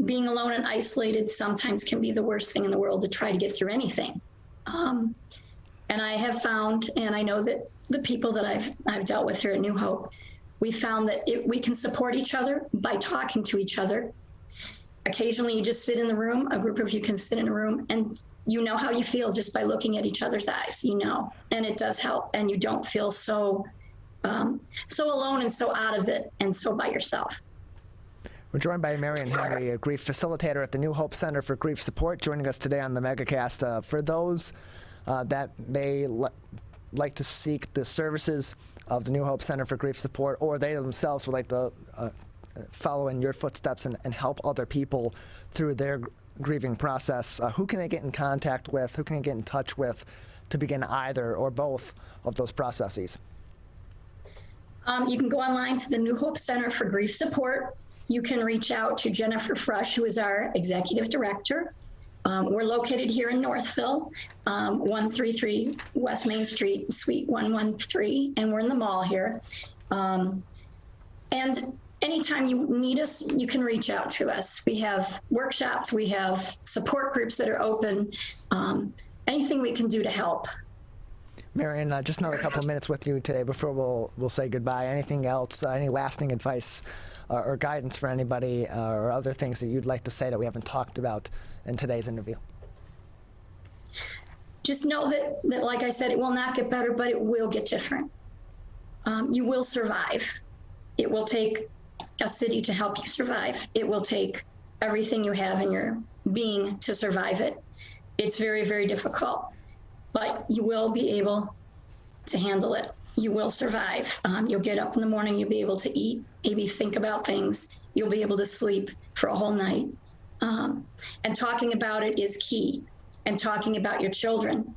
Being alone and isolated sometimes can be the worst thing in the world to try to get through anything. And I have found, and I know that the people that I've dealt with here at New Hope, we found that we can support each other by talking to each other. Occasionally you just sit in the room, a group of you can sit in a room, and you know how you feel just by looking at each other's eyes, and it does help, and you don't feel so alone and so out of it and so by yourself. We're joined by Marion Henry, a grief facilitator at the New Hope Center for Grief Support, joining us today on the Megacast. For those that may like to seek the services of the New Hope Center for Grief Support, or they themselves would like to follow in your footsteps and help other people through their grieving process, who can they get in contact with, who can they get in touch with to begin either or both of those processes? You can go online to the New Hope Center for Grief Support. You can reach out to Jennifer Fresh, who is our executive director. We're located here in Northville, 133 West Main Street, Suite 113, and we're in the mall here. And anytime you need us, you can reach out to us. We have workshops, we have support groups that are open, anything we can do to help. Marion, just another couple of minutes with you today before we'll say goodbye. Anything else, any lasting advice or guidance for anybody, or other things that you'd like to say that we haven't talked about in today's interview? Just know that like I said, it will not get better, but it will get different. You will survive. It will take a city to help you survive. It will take everything you have in your being to survive it. It's very, very difficult, but you will be able to handle it. You will survive. You'll get up in the morning, you'll be able to eat, maybe think about things. You'll be able to sleep for a whole night. And talking about it is key. And talking about your children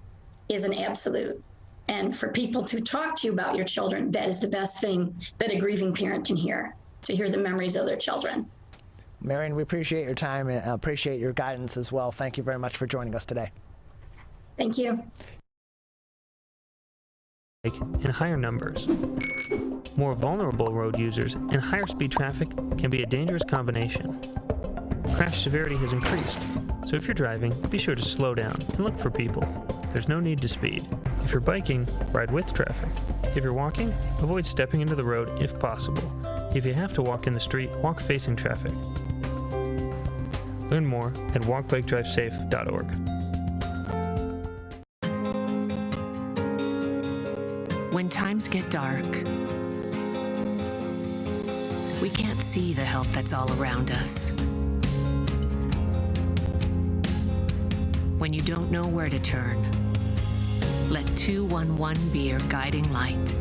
is an absolute. And for people to talk to you about your children, that is the best thing that a grieving parent can hear. to hear the memories of their children. Marion, we appreciate your time and appreciate your guidance as well. Thank you very much for joining us today. Thank you. In higher numbers. More vulnerable road users and higher speed traffic can be a dangerous combination. Crash severity has increased, so if you're driving, be sure to slow down and look for people. There's no need to speed. If you're biking, ride with traffic. If you're walking, avoid stepping into the road if possible. If you have to walk in the street, walk facing traffic. Learn more at walkbikedrivesafe.org. When times get dark, we can't see the help that's all around us. When you don't know where to turn, let 211 be your guiding light.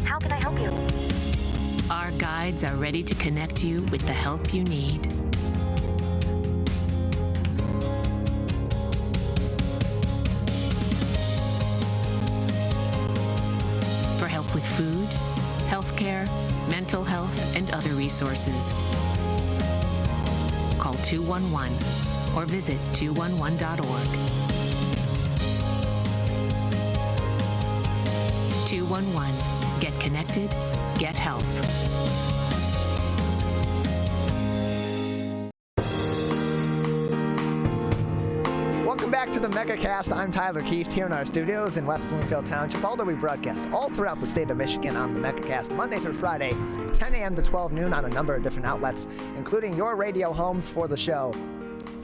How can I help you? Our guides are ready to connect you with the help you need. For help with food, healthcare, mental health, and other resources, call 211 or visit 211.org. 211. Get connected, get help. Welcome back to the Megacast. I'm Tyler Keefe here in our studios in West Bloomfield Township. Although we broadcast all throughout the state of Michigan on the Megacast Monday through Friday, 10 a.m. to 12 noon on a number of different outlets, including your radio homes for the show.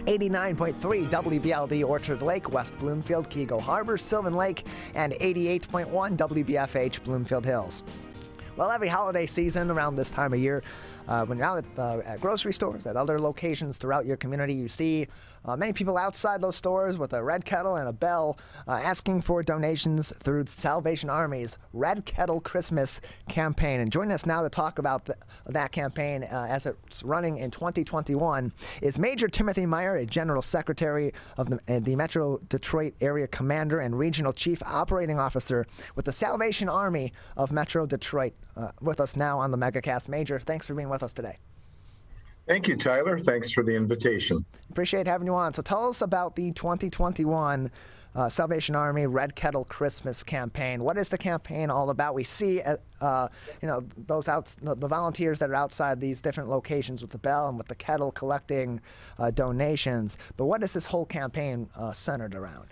89.3 WBLD Orchard Lake, West Bloomfield, Keego Harbor, Sylvan Lake, and 88.1 WBFH Bloomfield Hills. Well, every holiday season around this time of year, when you're out at grocery stores, at other locations throughout your community, you see many people outside those stores with a red kettle and a bell asking for donations through Salvation Army's Red Kettle Christmas campaign. And joining us now to talk about that campaign as it's running in 2021 is Major Timothy Meyer, a General Secretary of the Metro Detroit Area Commander and Regional Chief Operating Officer with the Salvation Army of Metro Detroit, with us now on the Megacast. Major, thanks for being with us today. Thank you, Tyler. Thanks for the invitation. Appreciate having you on. So tell us about the 2021 Salvation Army Red Kettle Christmas campaign. What is the campaign all about? We see, the volunteers that are outside these different locations with the bell and with the kettle collecting donations. But what is this whole campaign centered around?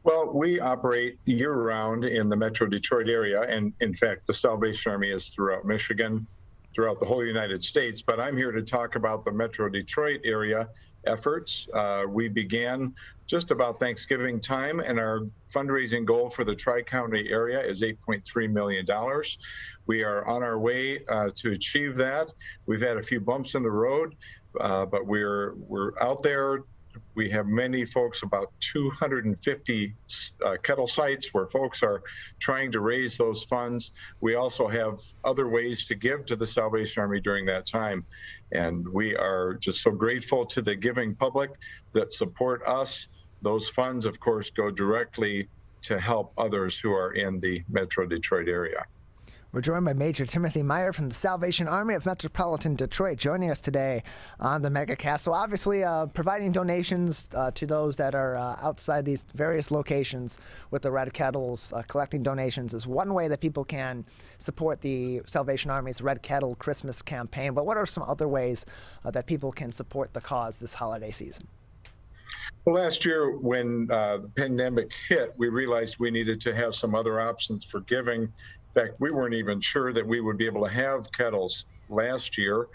Well, we operate year-round in the Metro Detroit area, and in fact, the Salvation Army is throughout Michigan, throughout the whole United States. But I'm here to talk about the Metro Detroit area efforts. We began just about Thanksgiving time, and our fundraising goal for the Tri-County area is $8.3 million. We are on our way to achieve that. We've had a few bumps in the road, but we're out there. We have many folks, about 250 kettle sites where folks are trying to raise those funds. We also have other ways to give to the Salvation Army during that time. And we are just so grateful to the giving public that support us. Those funds, of course, go directly to help others who are in the Metro Detroit area. We're joined by Major Timothy Meyer from the Salvation Army of Metropolitan Detroit, joining us today on the Megacast. So obviously providing donations to those that are outside these various locations with the Red Kettles, collecting donations is one way that people can support the Salvation Army's Red Kettle Christmas campaign. But what are some other ways that people can support the cause this holiday season? Well, last year when the pandemic hit, we realized we needed to have some other options for giving. In fact, we weren't even sure that we would be able to have kettles last year.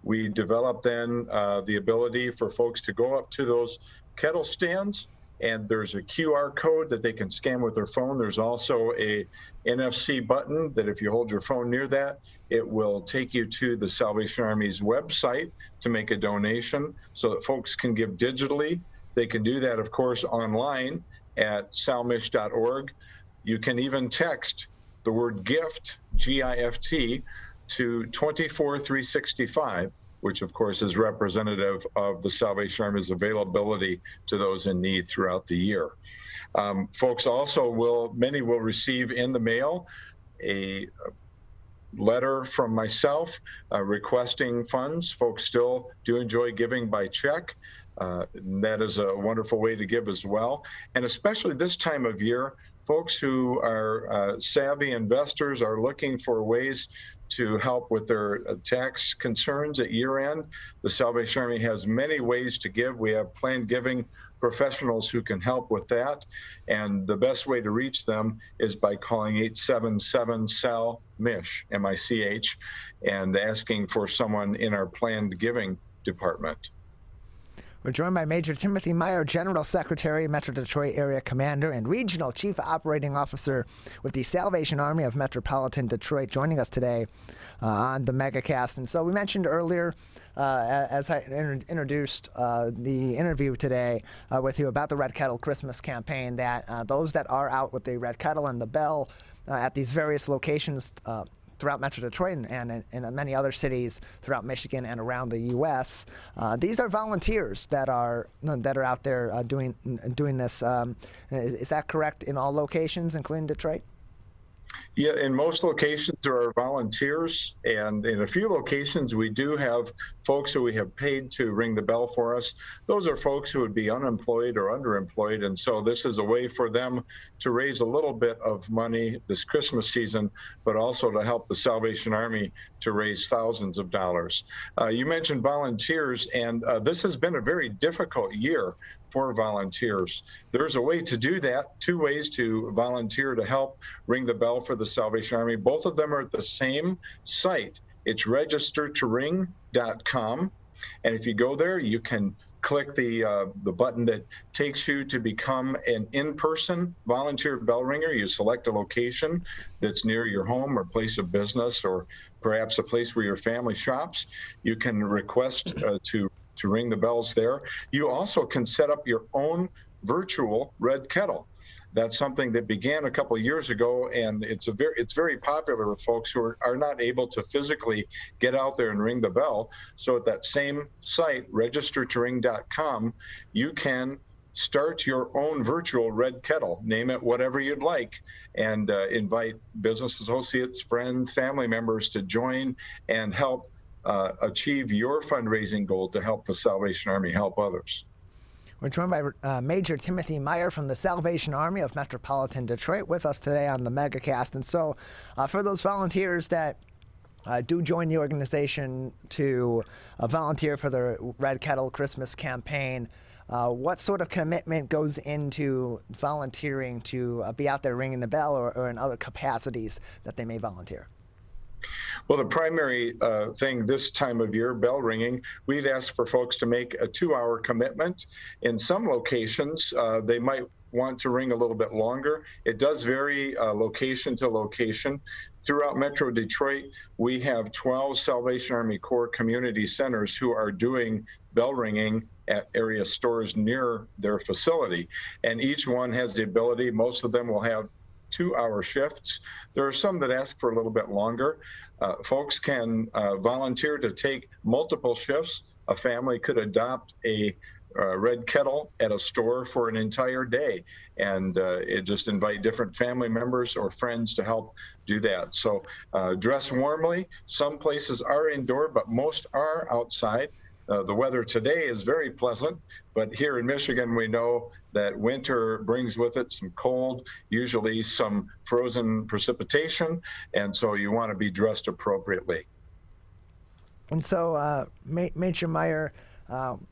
We developed then the ability for folks to go up to those kettle stands, and there's a QR code that they can scan with their phone. There's also a NFC button that if you hold your phone near that, it will take you to the Salvation Army's website to make a donation so that folks can give digitally. They can do that, of course, online at salmish.org. You can even text the word GIFT, G-I-F-T, to 24365, which of course is representative of the Salvation Army's availability to those in need throughout the year. Folks also many will receive in the mail a letter from myself requesting funds. Folks still do enjoy giving by check. That is a wonderful way to give as well. And especially this time of year, folks who are savvy investors are looking for ways to help with their tax concerns at year end. The Salvation Army has many ways to give. We have planned giving professionals who can help with that. And the best way to reach them is by calling 877-SAL-MISH, M-I-C-H, and asking for someone in our planned giving department. We're joined by Major Timothy Meyer, General Secretary, Metro Detroit Area Commander, and Regional Chief Operating Officer with the Salvation Army of Metropolitan Detroit, joining us today on the Megacast. And so we mentioned earlier, as I introduced the interview today with you about the Red Kettle Christmas campaign, that those that are out with the Red Kettle and the bell at these various locations throughout Metro Detroit and in many other cities throughout Michigan and around the U.S. These are volunteers that are out there doing this. Is that correct in all locations, including Detroit? Yeah, in most locations there are volunteers, and in a few locations we do have folks who we have paid to ring the bell for us. Those are folks who would be unemployed or underemployed, and so this is a way for them to raise a little bit of money this Christmas season, but also to help the Salvation Army to raise thousands of dollars. You mentioned volunteers, and this has been a very difficult year for volunteers. There's a way to do that, 2 ways to volunteer to help ring the bell for the Salvation Army. Both of them are at the same site. It's registertoring.com. And if you go there, you can click the button that takes you to become an in-person volunteer bell ringer. You select a location that's near your home or place of business, or perhaps a place where your family shops. You can request to ring the bells there. You also can set up your own virtual Red Kettle. That's something that began a couple of years ago, and it's very popular with folks who are not able to physically get out there and ring the bell. So at that same site, registertoring.com, you can start your own virtual Red Kettle. Name it whatever you'd like, and invite business associates, friends, family members to join and help achieve your fundraising goal to help the Salvation Army help others. We're joined by Major Timothy Meyer from the Salvation Army of Metropolitan Detroit with us today on the Megacast. And so for those volunteers that do join the organization to volunteer for the Red Kettle Christmas campaign, what sort of commitment goes into volunteering to be out there ringing the bell, or in other capacities that they may volunteer? Well, the primary thing this time of year, bell ringing, we'd ask for folks to make a 2-hour commitment. In some locations, they might want to ring a little bit longer. It does vary location to location. Throughout Metro Detroit, we have 12 Salvation Army Corps community centers who are doing bell ringing at area stores near their facility. And each one has the ability, most of them will have 2-hour shifts. There are some that ask for a little bit longer. Folks can volunteer to take multiple shifts. A family could adopt a Red Kettle at a store for an entire day, and just invite different family members or friends to help do that. So dress warmly. Some places are indoor, but most are outside. The weather today is very pleasant, but here in Michigan, we know that winter brings with it some cold, usually some frozen precipitation, and so you want to be dressed appropriately. And so, Major Meyer,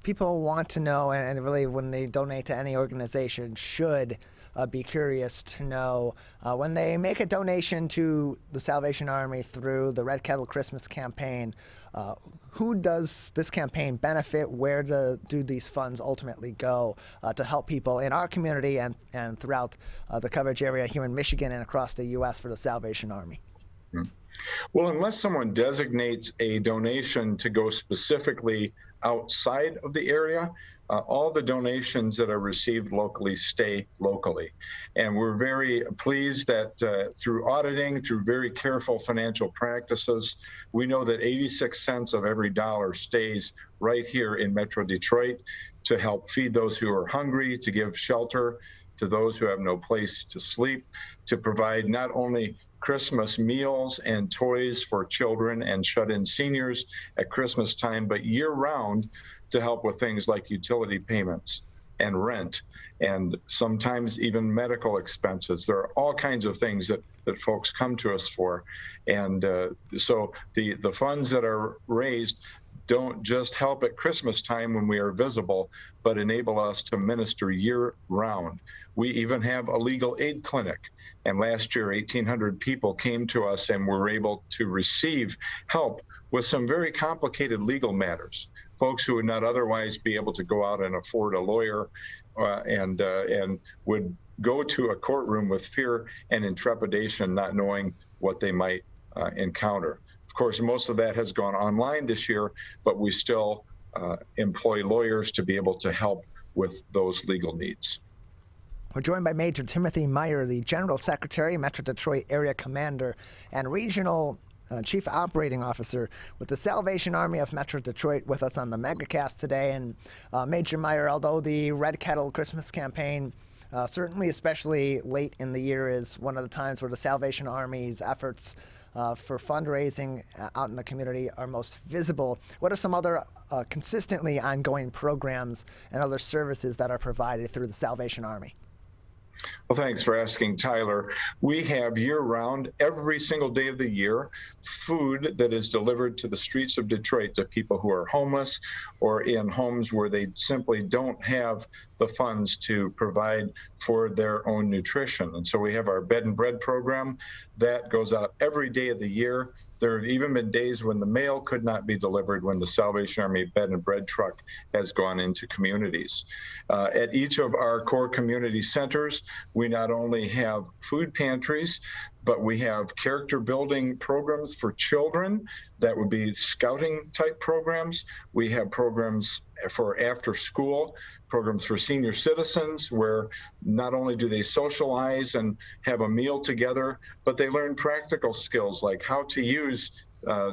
people want to know, and really when they donate to any organization, should be curious to know when they make a donation to the Salvation Army through the Red Kettle Christmas campaign, who does this campaign benefit? Where do these funds ultimately go to help people in our community and throughout the coverage area here in Michigan and across the U.S. for the Salvation Army? Well, unless someone designates a donation to go specifically outside of the area, all the donations that are received locally stay locally. And we're very pleased that through auditing, through very careful financial practices, we know that 86 cents of every dollar stays right here in Metro Detroit to help feed those who are hungry, to give shelter to those who have no place to sleep, to provide not only Christmas meals and toys for children and shut-in seniors at Christmas time, but year-round to help with things like utility payments and rent, and sometimes even medical expenses. There are all kinds of things that folks come to us for. And so the funds that are raised don't just help at Christmas time when we are visible, but enable us to minister year-round. We even have a legal aid clinic. And last year, 1,800 people came to us and were able to receive help with some very complicated legal matters. Folks who would not otherwise be able to go out and afford a lawyer and would go to a courtroom with fear and intrepidation, not knowing what they might encounter. Of course, most of that has gone online this year, but we still employ lawyers to be able to help with those legal needs. We're joined by Major Timothy Meyer, the General Secretary, Metro Detroit Area Commander, and Regional Chief Operating Officer with the Salvation Army of Metro Detroit, with us on the Megacast today. And Major Meyer, although the Red Kettle Christmas campaign, certainly especially late in the year, is one of the times where the Salvation Army's efforts for fundraising out in the community are most visible, what are some other consistently ongoing programs and other services that are provided through the Salvation Army? Well, thanks for asking, Tyler. We have year-round, every single day of the year, food that is delivered to the streets of Detroit to people who are homeless or in homes where they simply don't have the funds to provide for their own nutrition. And so we have our Bed and Bread program that goes out every day of the year. There have even been days when the mail could not be delivered when the Salvation Army Bed and Bread truck has gone into communities. At each of our core community centers, we not only have food pantries, but we have character building programs for children that would be scouting type programs. We have programs for after school, programs for senior citizens, where not only do they socialize and have a meal together, but they learn practical skills like how to use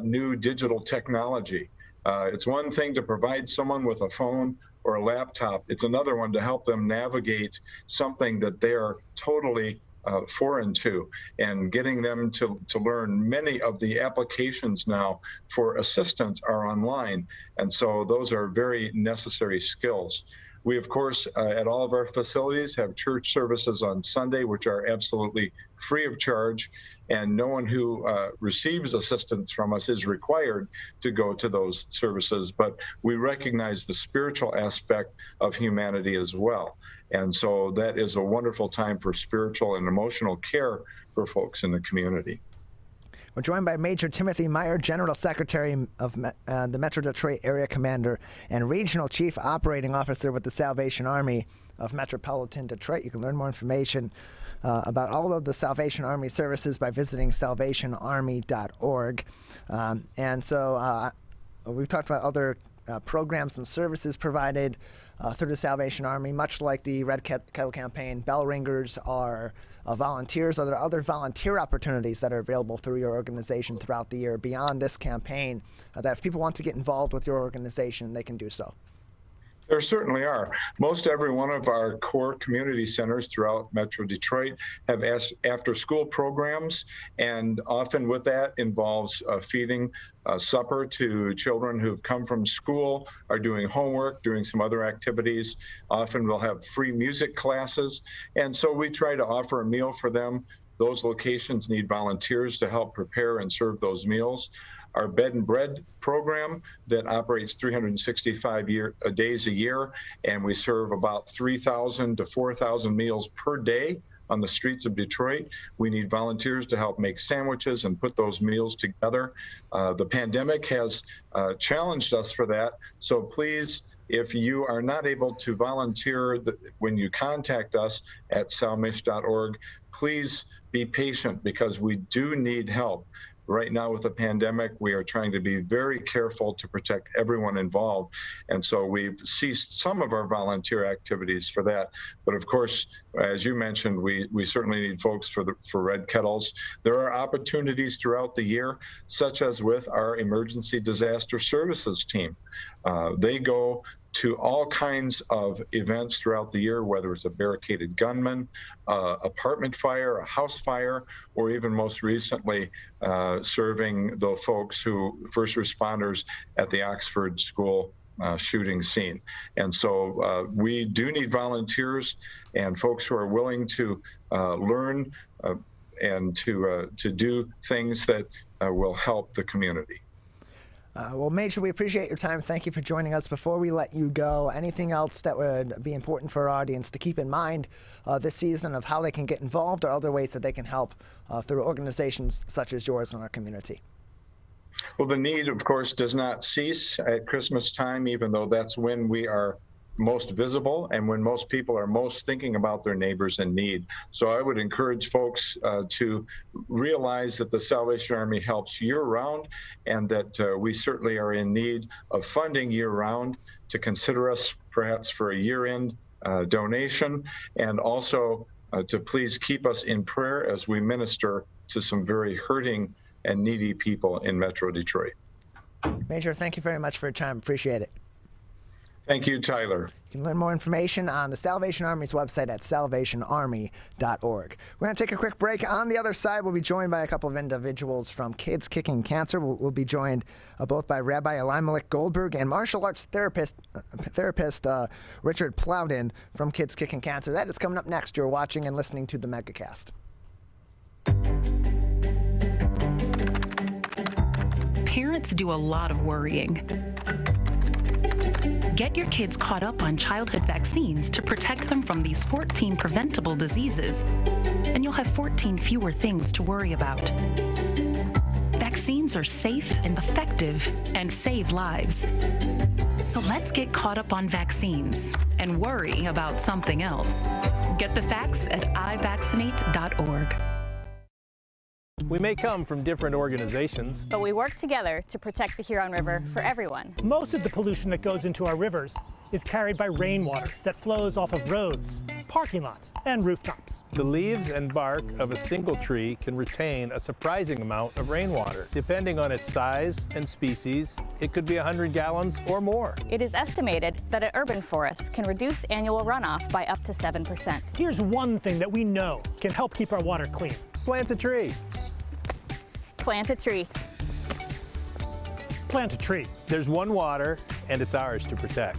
new digital technology. It's one thing to provide someone with a phone or a laptop. It's another one to help them navigate something that they're totally foreign to, and getting them to learn. Many of the applications now for assistance are online, and so those are very necessary skills. We, of course, at all of our facilities have church services on Sunday, which are absolutely free of charge, and no one who receives assistance from us is required to go to those services, but we recognize the spiritual aspect of humanity as well. And so that is a wonderful time for spiritual and emotional care for folks in the community. We're joined by Major Timothy Meyer, General Secretary of the Metro Detroit Area Commander and Regional Chief Operating Officer with the Salvation Army of Metropolitan Detroit. You can learn more information about all of the Salvation Army services by visiting salvationarmy.org. And so we've talked about other programs and services provided through the Salvation Army. Much like the Red Kettle campaign, bell ringers are volunteers. Are there other volunteer opportunities that are available through your organization throughout the year beyond this campaign that if people want to get involved with your organization, they can do so? There certainly are. Most every one of our core community centers throughout Metro Detroit have after-school programs, and often with that involves feeding supper to children who've come from school, are doing homework, doing some other activities. Often we'll have free music classes, and so we try to offer a meal for them. Those locations need volunteers to help prepare and serve those meals. Our Bed and Bread program that operates 365 days a year, and we serve about 3,000 to 4,000 meals per day on the streets of Detroit. We need volunteers to help make sandwiches and put those meals together. The pandemic has challenged us for that, so please, if you are not able to volunteer when you contact us at salmish.org, please be patient, because we do need help. Right now with the pandemic, we are trying to be very careful to protect everyone involved. And so we've ceased some of our volunteer activities for that. But of course, as you mentioned, we certainly need folks for Red Kettles. There are opportunities throughout the year, such as with our emergency disaster services team. They go to all kinds of events throughout the year, whether it's a barricaded gunman, apartment fire, a house fire, or even most recently serving the first responders at the Oxford School shooting scene. And so we do need volunteers and folks who are willing to learn and to do things that will help the community. Well, Major, we appreciate your time. Thank you for joining us. Before we let you go, anything else that would be important for our audience to keep in mind this season of how they can get involved or other ways that they can help through organizations such as yours in our community? Well, the need, of course, does not cease at Christmas time, even though that's when we are most visible and when most people are most thinking about their neighbors in need. So I would encourage folks to realize that the Salvation Army helps year-round and that we certainly are in need of funding year-round, to consider us perhaps for a year-end donation, and also to please keep us in prayer as we minister to some very hurting and needy people in Metro Detroit. Major, thank you very much for your time. Appreciate it. Thank you, Tyler. You can learn more information on the Salvation Army's website at salvationarmy.org. We're going to take a quick break. On the other side, we'll be joined by a couple of individuals from Kids Kicking Cancer. We'll be joined both by Rabbi Elimelech Goldberg and martial arts therapist Richard Plowden from Kids Kicking Cancer. That is coming up next. You're watching and listening to the Megacast. Parents do a lot of worrying. Get your kids caught up on childhood vaccines to protect them from these 14 preventable diseases, and you'll have 14 fewer things to worry about. Vaccines are safe and effective and save lives. So let's get caught up on vaccines and worry about something else. Get the facts at ivaccinate.org. We may come from different organizations, but we work together to protect the Huron River for everyone. Most of the pollution that goes into our rivers is carried by rainwater that flows off of roads, parking lots, and rooftops. The leaves and bark of a single tree can retain a surprising amount of rainwater. Depending on its size and species, it could be 100 gallons or more. It is estimated that an urban forest can reduce annual runoff by up to 7%. Here's one thing that we know can help keep our water clean. Plant a tree. Plant a tree. Plant a tree. There's one water, and it's ours to protect.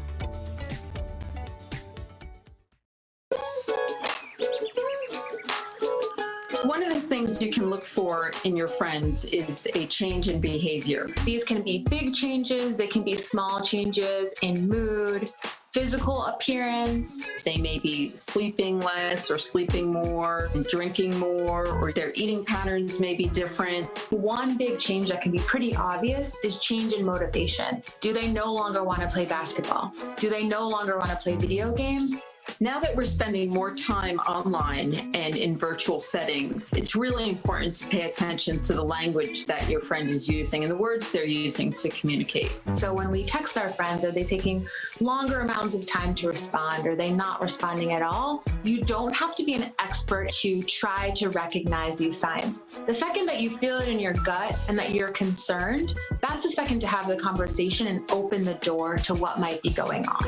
One of the things you can look for in your friends is a change in behavior. These can be big changes, they can be small changes in mood, physical appearance. They may be sleeping less or sleeping more, drinking more, or their eating patterns may be different. One big change that can be pretty obvious is change in motivation. Do they no longer want to play basketball? Do they no longer want to play video games? Now that we're spending more time online and in virtual settings, it's really important to pay attention to the language that your friend is using and the words they're using to communicate. So when we text our friends, are they taking longer amounts of time to respond? Are they not responding at all? You don't have to be an expert to try to recognize these signs. The second that you feel it in your gut and that you're concerned, that's the second to have the conversation and open the door to what might be going on.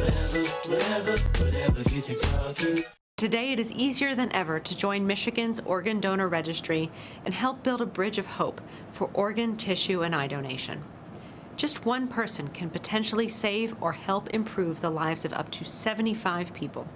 Today, it is easier than ever to join Michigan's Organ Donor Registry and help build a bridge of hope for organ, tissue, and eye donation. Just one person can potentially save or help improve the lives of up to 75 people.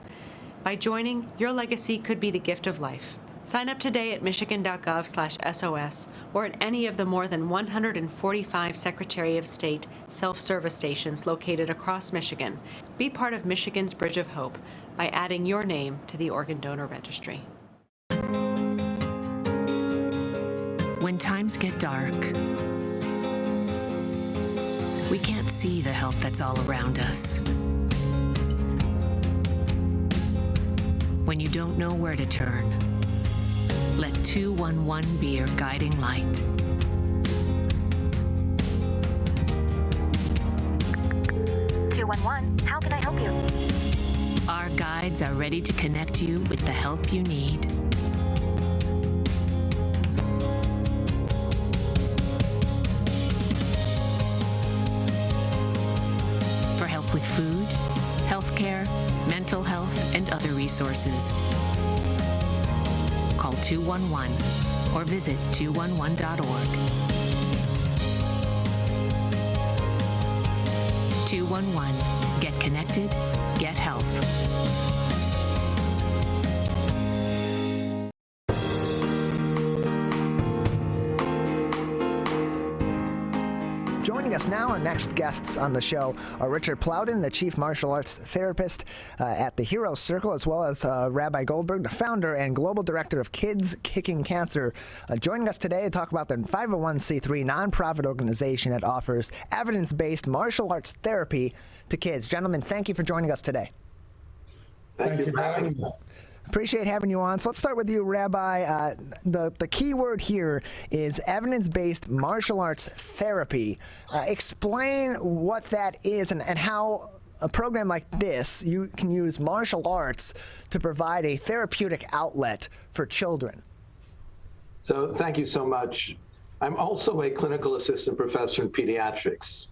By joining, your legacy could be the gift of life. Sign up today at michigan.gov/SOS or at any of the more than 145 Secretary of State self-service stations located across Michigan. Be part of Michigan's Bridge of Hope by adding your name to the Organ Donor Registry. When times get dark, we can't see the help that's all around us. When you don't know where to turn, let 211 be your guiding light. 911. How can I help you? Our guides are ready to connect you with the help you need. For help with food, healthcare, mental health, and other resources. Call 211 or visit 211.org. 211. Get connected, get help. Joining us now, our next guests on the show are Richard Plowden, the Chief Martial Arts Therapist at the Hero Circle, as well as Rabbi Goldberg, the founder and Global Director of Kids Kicking Cancer. Joining us today to talk about the 501c3 nonprofit organization that offers evidence-based martial arts therapy to kids. Gentlemen, thank you for joining us today. Thank you for having me. Appreciate having you on. So let's start with you, Rabbi. The key word here is evidence-based martial arts therapy. Explain what that is and how a program like this, you can use martial arts to provide a therapeutic outlet for children. So thank you so much. I'm also a clinical assistant professor in pediatrics.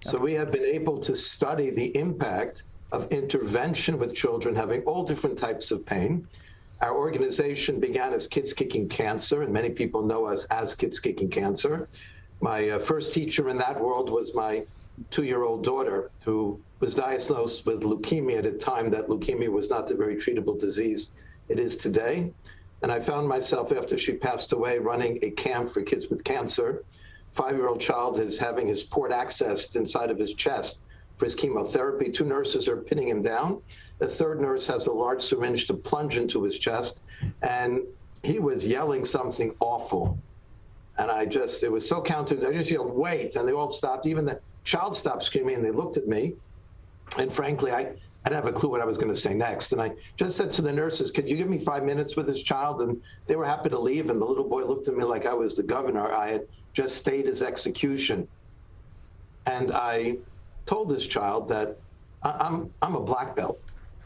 So we have been able to study the impact of intervention with children having all different types of pain. Our organization began as Kids Kicking Cancer, and many people know us as Kids Kicking Cancer. My first teacher in that world was my 2-year-old daughter, who was diagnosed with leukemia at a time that leukemia was not the very treatable disease it is today. And I found myself, after she passed away, running a camp for kids with cancer. 5-year-old child is having his port accessed inside of his chest for his chemotherapy. 2 nurses are pinning him down. The 3rd nurse has a large syringe to plunge into his chest, and he was yelling something awful. And it was so counter, I just yelled, wait, and they all stopped. Even the child stopped screaming, and they looked at me. And frankly, I didn't have a clue what I was going to say next. And I just said to the nurses, could you give me 5 minutes with this child? And they were happy to leave, and the little boy looked at me like I was the governor. I had just stayed his execution. And I told this child that I'm a black belt,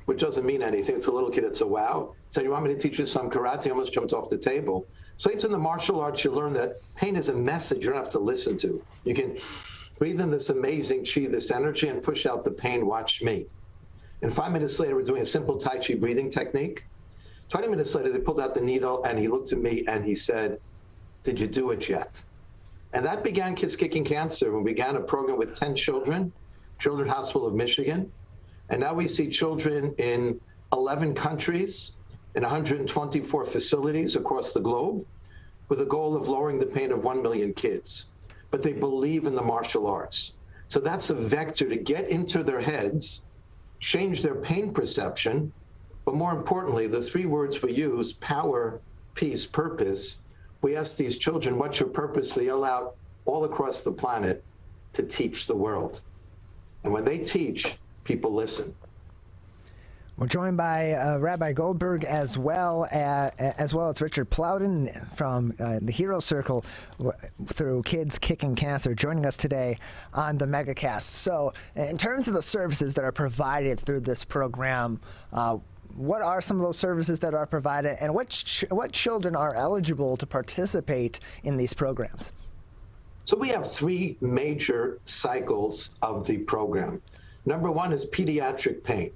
which doesn't mean anything. It's a little kid, it's a wow. Said, you want me to teach you some karate? I almost jumped off the table. So it's in the martial arts, you learn that pain is a message you don't have to listen to. You can breathe in this amazing chi, this energy, and push out the pain. Watch me. And 5 minutes later, we're doing a simple Tai Chi breathing technique. 20 minutes later, they pulled out the needle, and he looked at me, and he said, did you do it yet? And that began Kids Kicking Cancer. We began a program with 10 children, Children's Hospital of Michigan. And now we see children in 11 countries, in 124 facilities across the globe, with a goal of lowering the pain of 1 million kids. But they believe in the martial arts. So that's a vector to get into their heads, change their pain perception, but more importantly, the 3 words we use, power, peace, purpose. We ask these children, what's your purpose? They yell out all across the planet to teach the world. And when they teach, people listen. We're joined by Rabbi Goldberg as well as Richard Plowden from the Hero Circle through Kids Kicking Cancer, joining us today on the Megacast. So in terms of the services that are provided through this program, what are some of those services that are provided, and what children are eligible to participate in these programs? So we have 3 major cycles of the program. Number 1 is pediatric pain.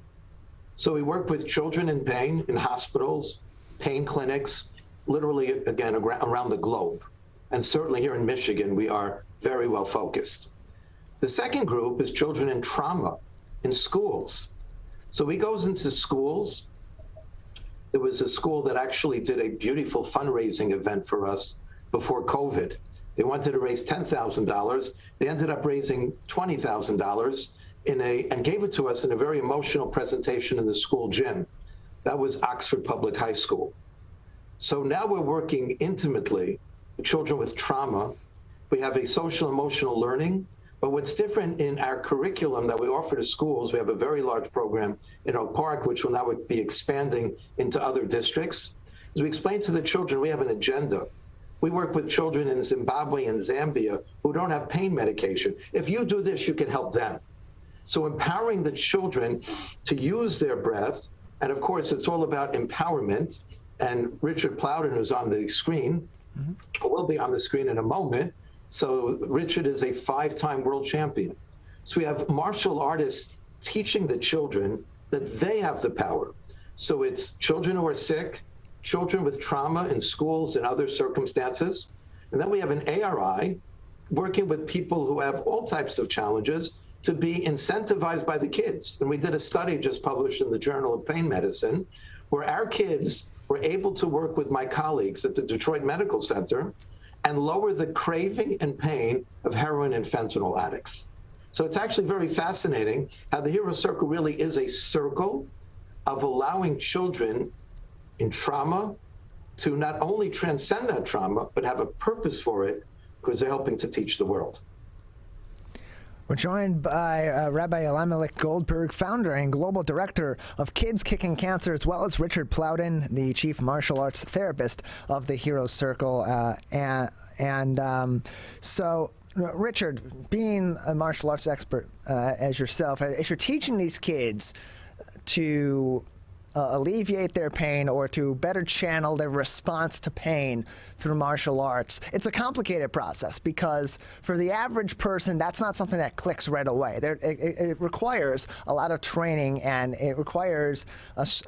So we work with children in pain in hospitals, pain clinics, literally, again, around the globe. And certainly here in Michigan, we are very well focused. The second group is children in trauma in schools. So we go into schools. There was a school that actually did a beautiful fundraising event for us before COVID. They wanted to raise $10,000. They ended up raising $20,000 and gave it to us in a very emotional presentation in the school gym. That was Oxford Public High School. So now we're working intimately with children with trauma. We have a social emotional learning, but what's different in our curriculum that we offer to schools, we have a very large program in Oak Park, which will now be expanding into other districts. As we explain to the children, we have an agenda. We work with children in Zimbabwe and Zambia who don't have pain medication. If you do this, you can help them. So empowering the children to use their breath, and of course, it's all about empowerment. And Richard Plowden, who's on the screen, will be on the screen in a moment. So Richard is a 5-time world champion. So we have martial artists teaching the children that they have the power. So it's children who are sick, children with trauma in schools and other circumstances. And then we have an ARI working with people who have all types of challenges to be incentivized by the kids. And we did a study just published in the Journal of Pain Medicine, where our kids were able to work with my colleagues at the Detroit Medical Center and lower the craving and pain of heroin and fentanyl addicts. So it's actually very fascinating how the Hero Circle really is a circle of allowing children in trauma to not only transcend that trauma, but have a purpose for it, because they're helping to teach the world. We're joined by Rabbi Elimelech Goldberg, founder and global director of Kids Kicking Cancer, as well as Richard Plowden, the chief martial arts therapist of the Heroes Circle. So, Richard, being a martial arts expert as yourself, as you're teaching these kids to alleviate their pain or to better channel their response to pain through martial arts, it's a complicated process because for the average person, that's not something that clicks right away. It requires a lot of training and it requires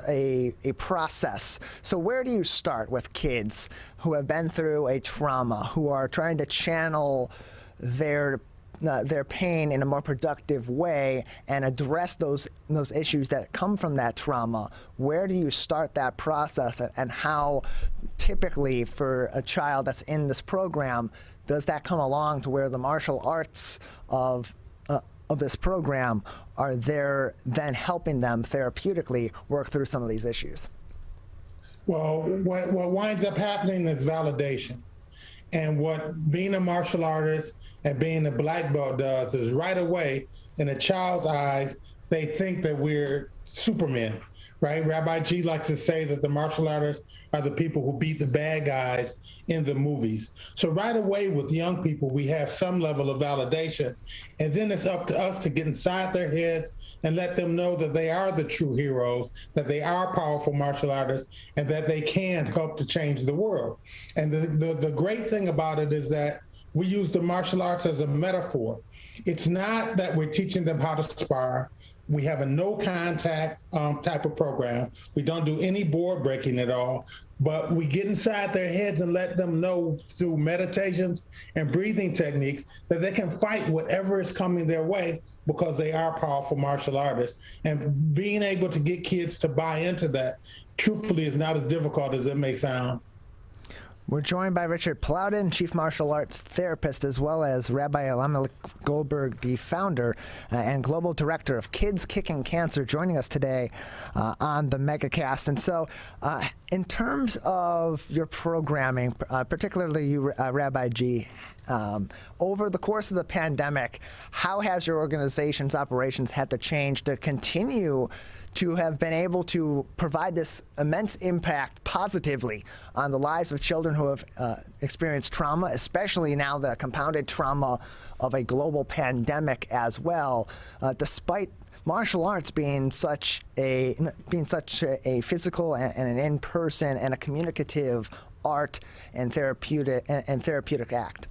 a process. So where do you start with kids who have been through a trauma, who are trying to channel their pain in a more productive way and address those issues that come from that trauma? Where do you start that process, and how typically for a child that's in this program does that come along to where the martial arts of this program are there then helping them therapeutically work through some of these issues? Well, what winds up happening is validation. And what being a martial artist and being a black belt does is right away, in a child's eyes, they think that we're Supermen, right? Rabbi G likes to say that the martial artists are the people who beat the bad guys in the movies. So right away with young people, we have some level of validation. And then it's up to us to get inside their heads and let them know that they are the true heroes, that they are powerful martial artists, and that they can help to change the world. And the great thing about it is that we use the martial arts as a metaphor. It's not that we're teaching them how to spar. We have a no contact type of program. We don't do any board breaking at all, but we get inside their heads and let them know through meditations and breathing techniques that they can fight whatever is coming their way because they are powerful martial artists. And being able to get kids to buy into that, truthfully, is not as difficult as it may sound. We're joined by Richard Plowden, chief martial arts therapist, as well as Rabbi Elimelech Goldberg, the founder and global director of Kids Kicking Cancer, joining us today on the Megacast. And so in terms of your programming, particularly you, Rabbi G, over the course of the pandemic, how has your organization's operations had to change to continue to have been able to provide this immense impact positively on the lives of children who have experienced trauma, especially now the compounded trauma of a global pandemic as well, despite martial arts being such a physical and an in-person and a communicative art and therapeutic act?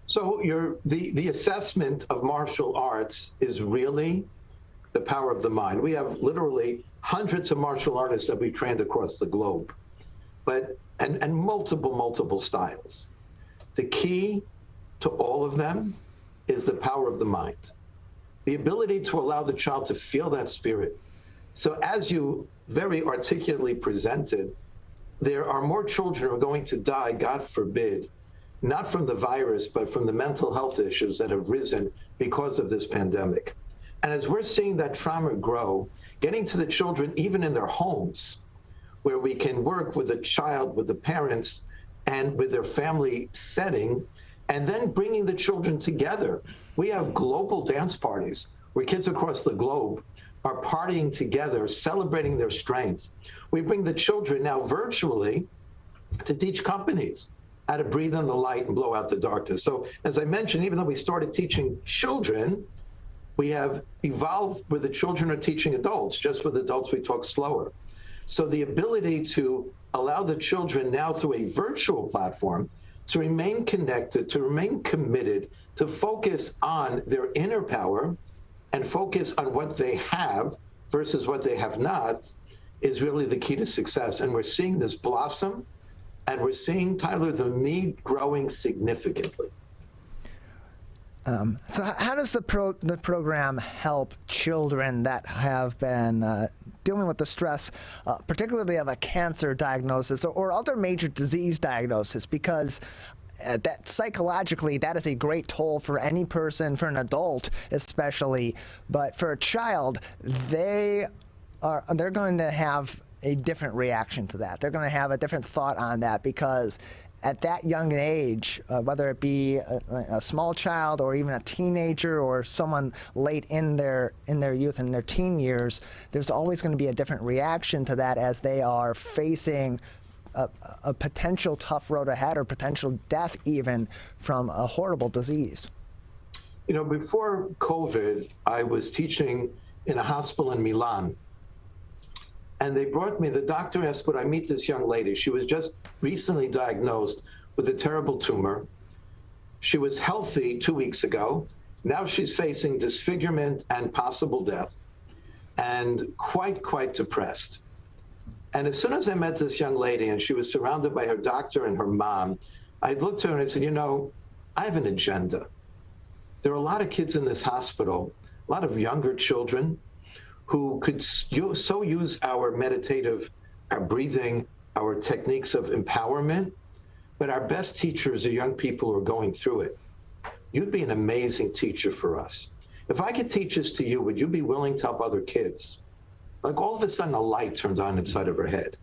So the assessment of martial arts is really the power of the mind. We have literally hundreds of martial artists that we've trained across the globe, and multiple styles. The key to all of them is the power of the mind. The ability to allow the child to feel that spirit. So as you very articulately presented, there are more children who are going to die, God forbid, not from the virus, but from the mental health issues that have risen because of this pandemic. And as we're seeing that trauma grow, getting to the children, even in their homes, where we can work with the child, with the parents, and with their family setting, and then bringing the children together. We have global dance parties where kids across the globe are partying together, celebrating their strength. We bring the children now virtually to teach companies how to breathe in the light and blow out the darkness. So as I mentioned, even though we started teaching children, We have evolved where the children are teaching adults. Just with adults, we talk slower. So the ability to allow the children now through a virtual platform to remain connected, to remain committed, to focus on their inner power and focus on what they have versus what they have not is really the key to success. And we're seeing this blossom, and we're seeing, Tyler, the need growing significantly. So how does the program help children that have been dealing with the stress, particularly of a cancer diagnosis or other major disease diagnosis? Because that psychologically, that is a great toll for any person, for an adult especially, but for a child, they're going to have a different reaction to that. They're going to have a different thought on that because at that young age, whether it be a small child or even a teenager or someone late in their youth and their teen years, there's always going to be a different reaction to that as they are facing a potential tough road ahead or potential death even from a horrible disease. You know, before COVID, I was teaching in a hospital in Milan. And they brought me, the doctor asked, would I meet this young lady? She was just recently diagnosed with a terrible tumor. She was healthy 2 weeks ago. Now she's facing disfigurement and possible death and quite depressed. And as soon as I met this young lady and she was surrounded by her doctor and her mom, I looked at her and I said, you know, I have an agenda. There are a lot of kids in this hospital, a lot of younger children who could so use our meditative, our breathing, our techniques of empowerment, but our best teachers are young people who are going through it. You'd be an amazing teacher for us. If I could teach this to you, would you be willing to help other kids? Like all of a sudden a light turned on inside of her head.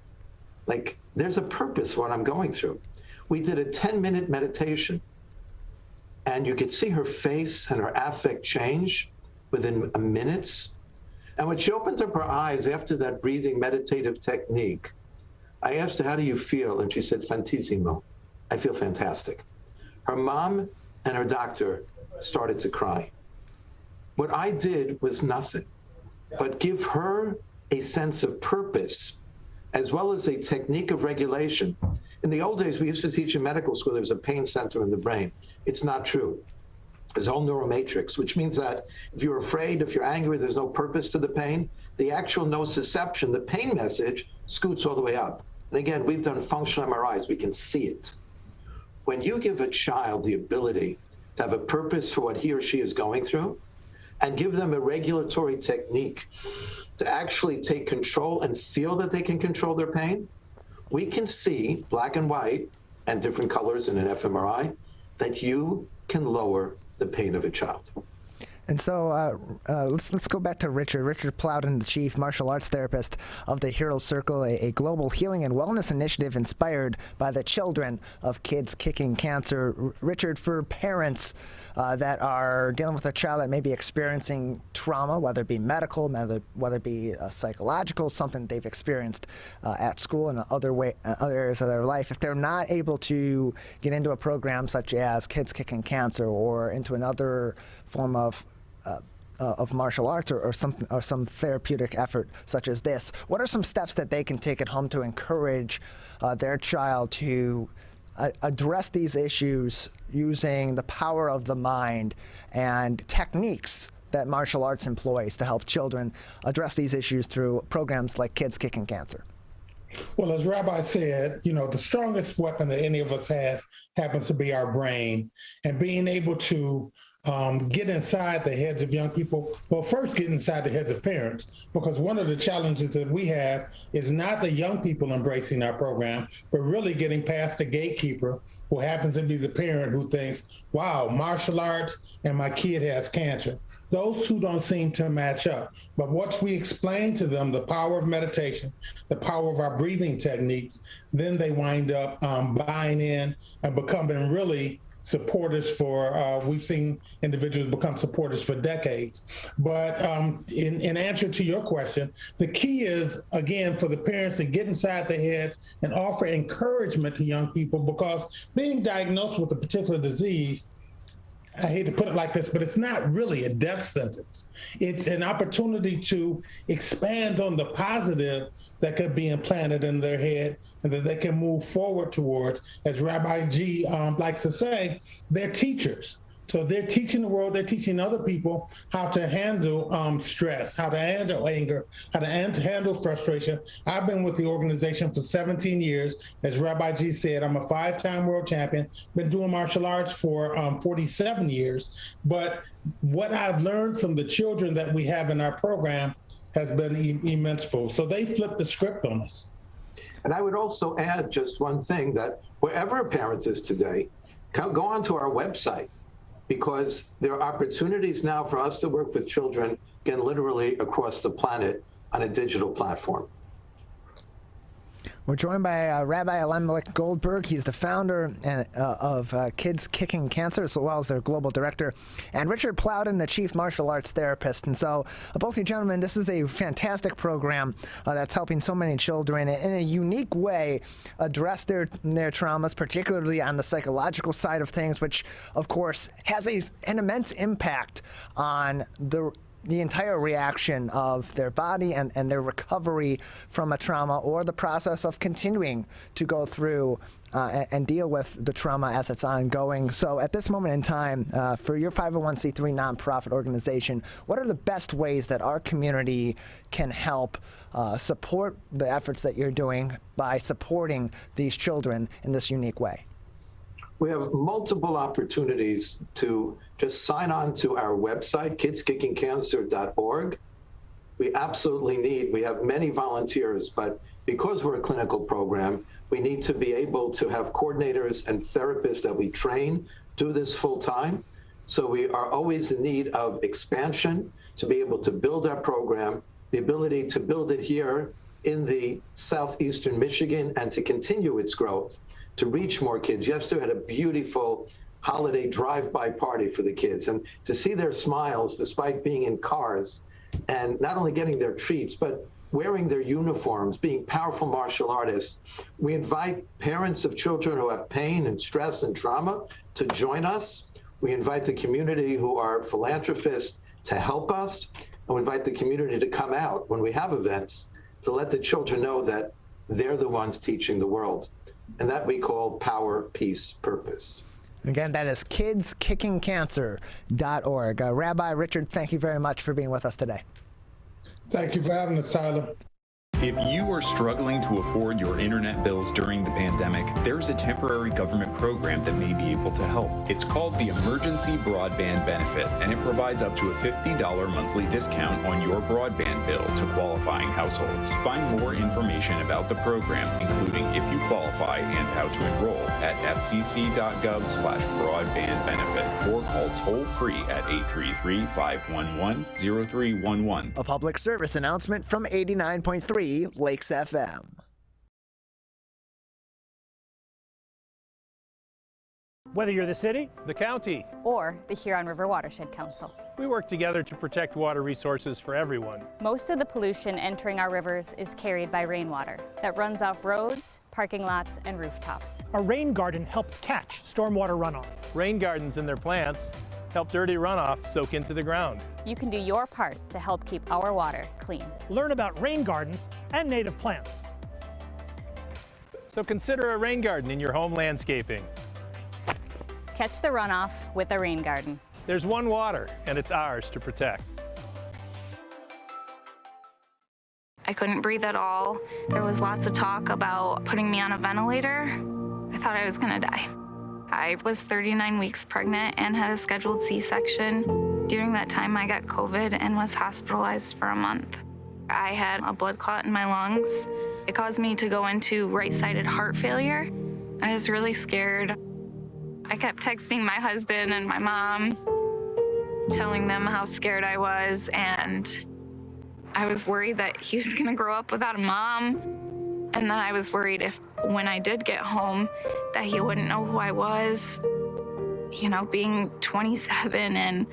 Like there's a purpose for what I'm going through. We did a 10-minute meditation and you could see her face and her affect change within minutes. And when she opened up her eyes after that breathing meditative technique, I asked her, how do you feel? And she said, fantissimo. I feel fantastic. Her mom and her doctor started to cry. What I did was nothing but give her a sense of purpose as well as a technique of regulation. In the old days, we used to teach in medical school, there's a pain center in the brain. It's not true. There's a whole neuromatrix, which means that if you're afraid, if you're angry, there's no purpose to the pain, the actual nociception, the pain message, scoots all the way up. And again, we've done functional MRIs, we can see it. When you give a child the ability to have a purpose for what he or she is going through, and give them a regulatory technique to actually take control and feel that they can control their pain, we can see black and white and different colors in an fMRI that you can lower the pain of a child. And so let's go back to Richard. Richard Plowden, the chief martial arts therapist of the Heroes Circle, a global healing and wellness initiative inspired by the children of kids kicking cancer. Richard, for parents that are dealing with a child that may be experiencing trauma, whether it be medical, whether it be psychological, something they've experienced at school and other areas of their life, if they're not able to get into a program such as Kids Kicking Cancer or into another form of martial arts or some therapeutic effort such as this, what are some steps that they can take at home to encourage their child to address these issues using the power of the mind and techniques that martial arts employs to help children address these issues through programs like Kids Kicking Cancer? Well, as Rabbi said, you know, the strongest weapon that any of us has happens to be our brain, and being able to get inside the heads of young people. Well, first get inside the heads of parents, because one of the challenges that we have is not the young people embracing our program, but really getting past the gatekeeper, who happens to be the parent who thinks, wow, martial arts and my kid has cancer. Those two don't seem to match up. But once we explain to them the power of meditation, the power of our breathing techniques, then they wind up buying in and becoming really supporters for, we've seen individuals become supporters for decades. But in answer to your question, the key is, again, for the parents to get inside their heads and offer encouragement to young people, because being diagnosed with a particular disease I hate to put it like this, but it's not really a death sentence. It's an opportunity to expand on the positive that could be implanted in their head and that they can move forward towards. As Rabbi G likes to say, they're teachers. So they're teaching the world, they're teaching other people how to handle stress, how to handle anger, how to handle frustration. I've been with the organization for 17 years. As Rabbi G said, I'm a 5-time world champion, been doing martial arts for 47 years. But what I've learned from the children that we have in our program has been immenseful. So they flipped the script on us. And I would also add just one thing, that wherever a parent is today, go onto our website, because there are opportunities now for us to work with children, again, literally across the planet on a digital platform. We're joined by Rabbi Elimelech Goldberg. He's the founder of Kids Kicking Cancer, as well as their global director, and Richard Plowden, the chief martial arts therapist. And so, both you gentlemen, this is a fantastic program that's helping so many children in a unique way address their traumas, particularly on the psychological side of things, which, of course, has an immense impact on the entire reaction of their body and their recovery from a trauma, or the process of continuing to go through and deal with the trauma as it's ongoing. So at this moment in time, for your 501c3 nonprofit organization, what are the best ways that our community can help support the efforts that you're doing by supporting these children in this unique way? We have multiple opportunities to just sign on to our website, kidskickingcancer.org. We have many volunteers, but because we're a clinical program, we need to be able to have coordinators and therapists that we train do this full time. So we are always in need of expansion to be able to build our program, the ability to build it here in the southeastern Michigan and to continue its growth, to reach more kids. Yesterday had a beautiful holiday drive-by party for the kids, and to see their smiles despite being in cars and not only getting their treats, but wearing their uniforms, being powerful martial artists. We invite parents of children who have pain and stress and trauma to join us. We invite the community who are philanthropists to help us, and we invite the community to come out when we have events to let the children know that they're the ones teaching the world. And that we call power, peace, purpose. Again, that is kidskickingcancer.org. Rabbi Richard, thank you very much for being with us today. Thank you for having us, Tyler. If you are struggling to afford your internet bills during the pandemic, there's a temporary government program that may be able to help. It's called the Emergency Broadband Benefit, and it provides up to a $50 monthly discount on your broadband bill to qualifying households. Find more information about the program, including if you qualify and how to enroll, at fcc.gov/broadbandbenefit, or call toll-free at 833-511-0311. A public service announcement from 89.3 Lakes FM. Whether you're the city, the county, or the Huron River Watershed Council, we work together to protect water resources for everyone. Most of the pollution entering our rivers is carried by rainwater that runs off roads, parking lots, and rooftops. A rain garden helps catch stormwater runoff. Rain gardens and their plants help dirty runoff soak into the ground. You can do your part to help keep our water clean. Learn about rain gardens and native plants. So consider a rain garden in your home landscaping. Catch the runoff with a rain garden. There's one water, and it's ours to protect. I couldn't breathe at all. There was lots of talk about putting me on a ventilator. I thought I was gonna die. I was 39 weeks pregnant and had a scheduled C-section. During that time, I got COVID and was hospitalized for a month. I had a blood clot in my lungs. It caused me to go into right-sided heart failure. I was really scared. I kept texting my husband and my mom, telling them how scared I was, and I was worried that he was gonna grow up without a mom. And then I was worried if, when I did get home, that he wouldn't know who I was. You know, being 27 and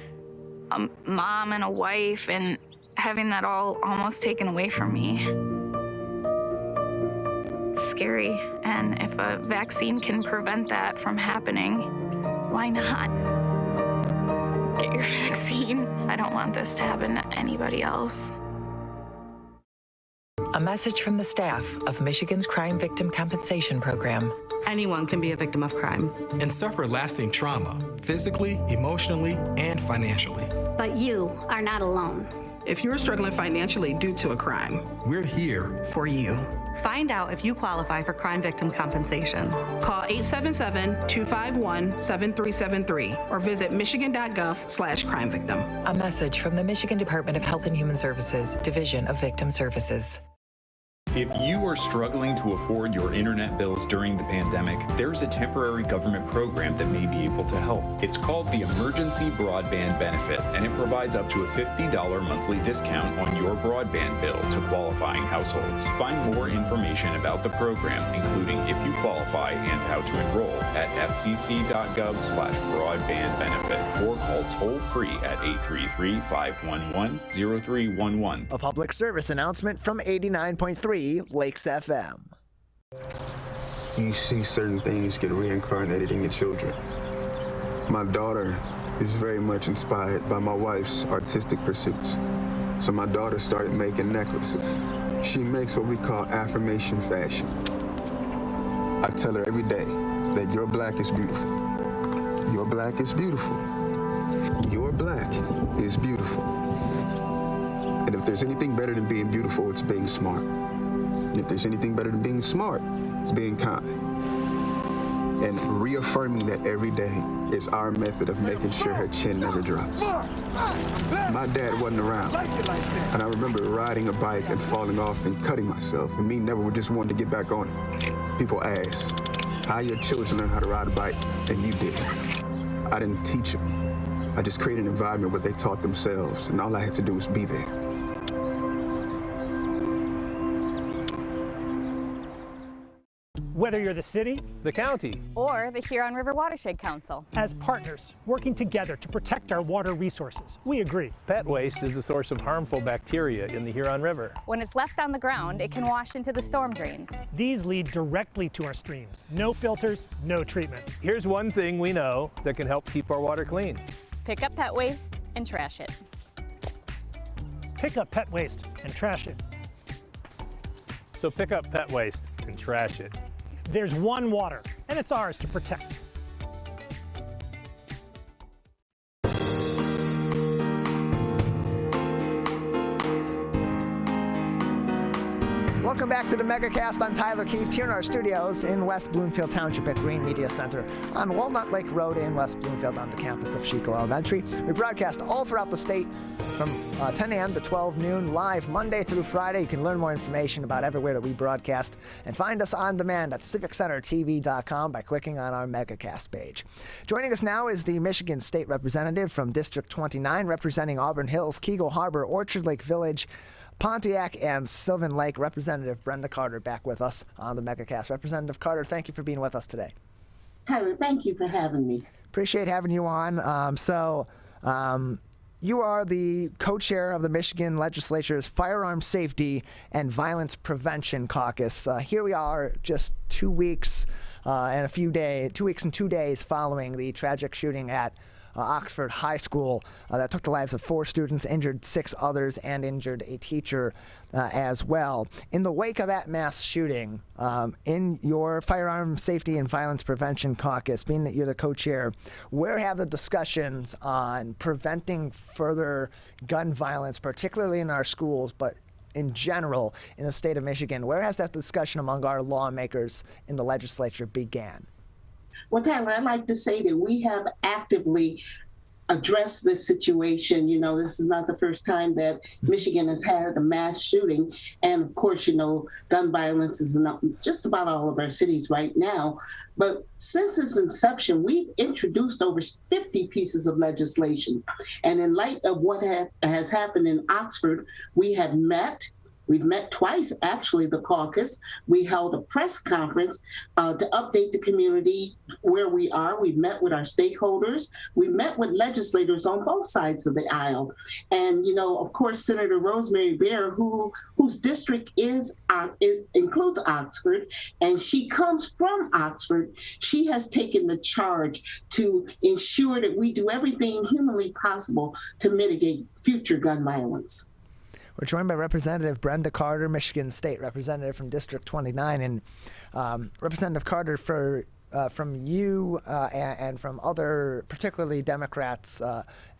a mom and a wife and having that all almost taken away from me. It's scary, and if a vaccine can prevent that from happening, why not? get your vaccine. I don't want this to happen to anybody else. A message from the staff of Michigan's Crime Victim Compensation Program. Anyone can be a victim of crime and suffer lasting trauma, physically, emotionally, and financially. But you are not alone. If you're struggling financially due to a crime, we're here for you. Find out if you qualify for crime victim compensation. Call 877-251-7373 or visit michigan.gov/crime-victim. A message from the Michigan Department of Health and Human Services, Division of Victim Services. If you are struggling to afford your internet bills during the pandemic, there's a temporary government program that may be able to help. It's called the Emergency Broadband Benefit, and it provides up to a $50 monthly discount on your broadband bill to qualifying households. Find more information about the program, including if you qualify and how to enroll, at fcc.gov/broadbandbenefit or call toll-free at 833-511-0311. A public service announcement from 89.3 Lakes FM. You see certain things get reincarnated in your children. My daughter is very much inspired by my wife's artistic pursuits. So my daughter started making necklaces. She makes what we call affirmation fashion. I tell her every day that your black is beautiful. Your black is beautiful. Your black is beautiful. And if there's anything better than being beautiful, it's being smart. And if there's anything better than being smart, it's being kind. And reaffirming that every day is our method of making sure her chin never drops. My dad wasn't around, and I remember riding a bike and falling off and cutting myself, and me never just wanted to get back on it. People ask, how your children learn how to ride a bike, and you didn't. I didn't teach them. I just created an environment where they taught themselves, and all I had to do was be there. Whether you're the city, the county, or the Huron River Watershed Council. As partners working together to protect our water resources, we agree. Pet waste is the source of harmful bacteria in the Huron River. When it's left on the ground, it can wash into the storm drains. These lead directly to our streams. No filters, no treatment. Here's one thing we know that can help keep our water clean. Pick up pet waste and trash it. Pick up pet waste and trash it. So pick up pet waste and trash it. There's one water, and it's ours to protect. Welcome back to the Megacast. I'm Tyler Keith here in our studios in West Bloomfield Township at Green Media Center on Walnut Lake Road in West Bloomfield on the campus of Chico Elementary. We broadcast all throughout the state from 10 a.m. to 12 noon live Monday through Friday. You can learn more information about everywhere that we broadcast and find us on demand at civiccentertv.com by clicking on our Megacast page. Joining us now is the Michigan State Representative from District 29 representing Auburn Hills, Kegel Harbor, Orchard Lake Village, Pontiac, and Sylvan Lake. Representative Brenda Carter back with us on the Megacast. Representative Carter, thank you for being with us today. Tyler, thank you for having me. Appreciate having you on. You are the co-chair of the Michigan Legislature's Firearm Safety and Violence Prevention Caucus. Here we are just 2 weeks and 2 days following the tragic shooting at Oxford High School that took the lives of 4 students, injured 6 others, and injured a teacher as well. In the wake of that mass shooting, in your Firearm Safety and Violence Prevention Caucus, being that you're the co-chair, where have the discussions on preventing further gun violence, particularly in our schools, but in general in the state of Michigan, where has that discussion among our lawmakers in the legislature began? Well, Tyler, I'd like to say that we have actively addressed this situation. You know, this is not the first time that Michigan has had a mass shooting. And of course, you know, gun violence is in just about all of our cities right now. But since its inception, we've introduced over 50 pieces of legislation. And in light of what has happened in Oxford, we have met We've met twice, actually, the caucus. We held a press conference to update the community where we are. We've met with our stakeholders. We met with legislators on both sides of the aisle. And, of course, Senator Rosemary Bear, whose district includes Oxford, and she comes from Oxford. She has taken the charge to ensure that we do everything humanly possible to mitigate future gun violence. We're joined by Representative Brenda Carter, Michigan State Representative from District 29. And Representative Carter, from you and from other, particularly Democrats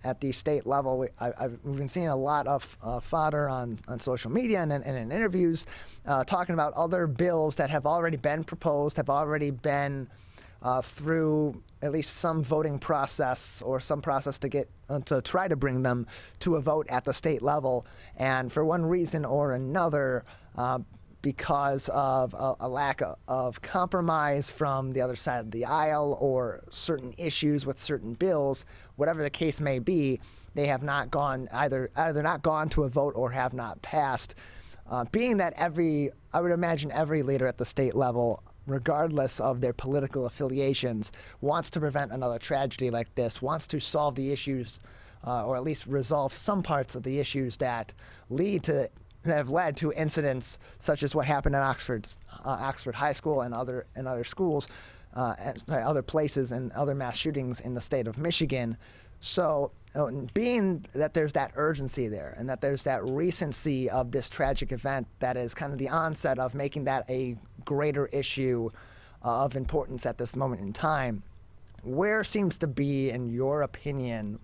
at the state level, we've been seeing a lot of fodder on social media and in interviews talking about other bills that have already been proposed, have already been through at least some voting process or some process to get to try to bring them to a vote at the state level. And for one reason or another, because of a lack of compromise from the other side of the aisle or certain issues with certain bills, whatever the case may be, they have not gone either not gone to a vote or have not passed. Being that I would imagine every leader at the state level, regardless of their political affiliations, wants to prevent another tragedy like this, wants to solve the issues or at least resolve some parts of the issues that have led to incidents such as what happened at Oxford High School and other schools, other places and other mass shootings in the state of Michigan. So being that there's that urgency there and that there's that recency of this tragic event that is kind of the onset of making that a greater issue of importance at this moment in time, where seems to be, in your opinion,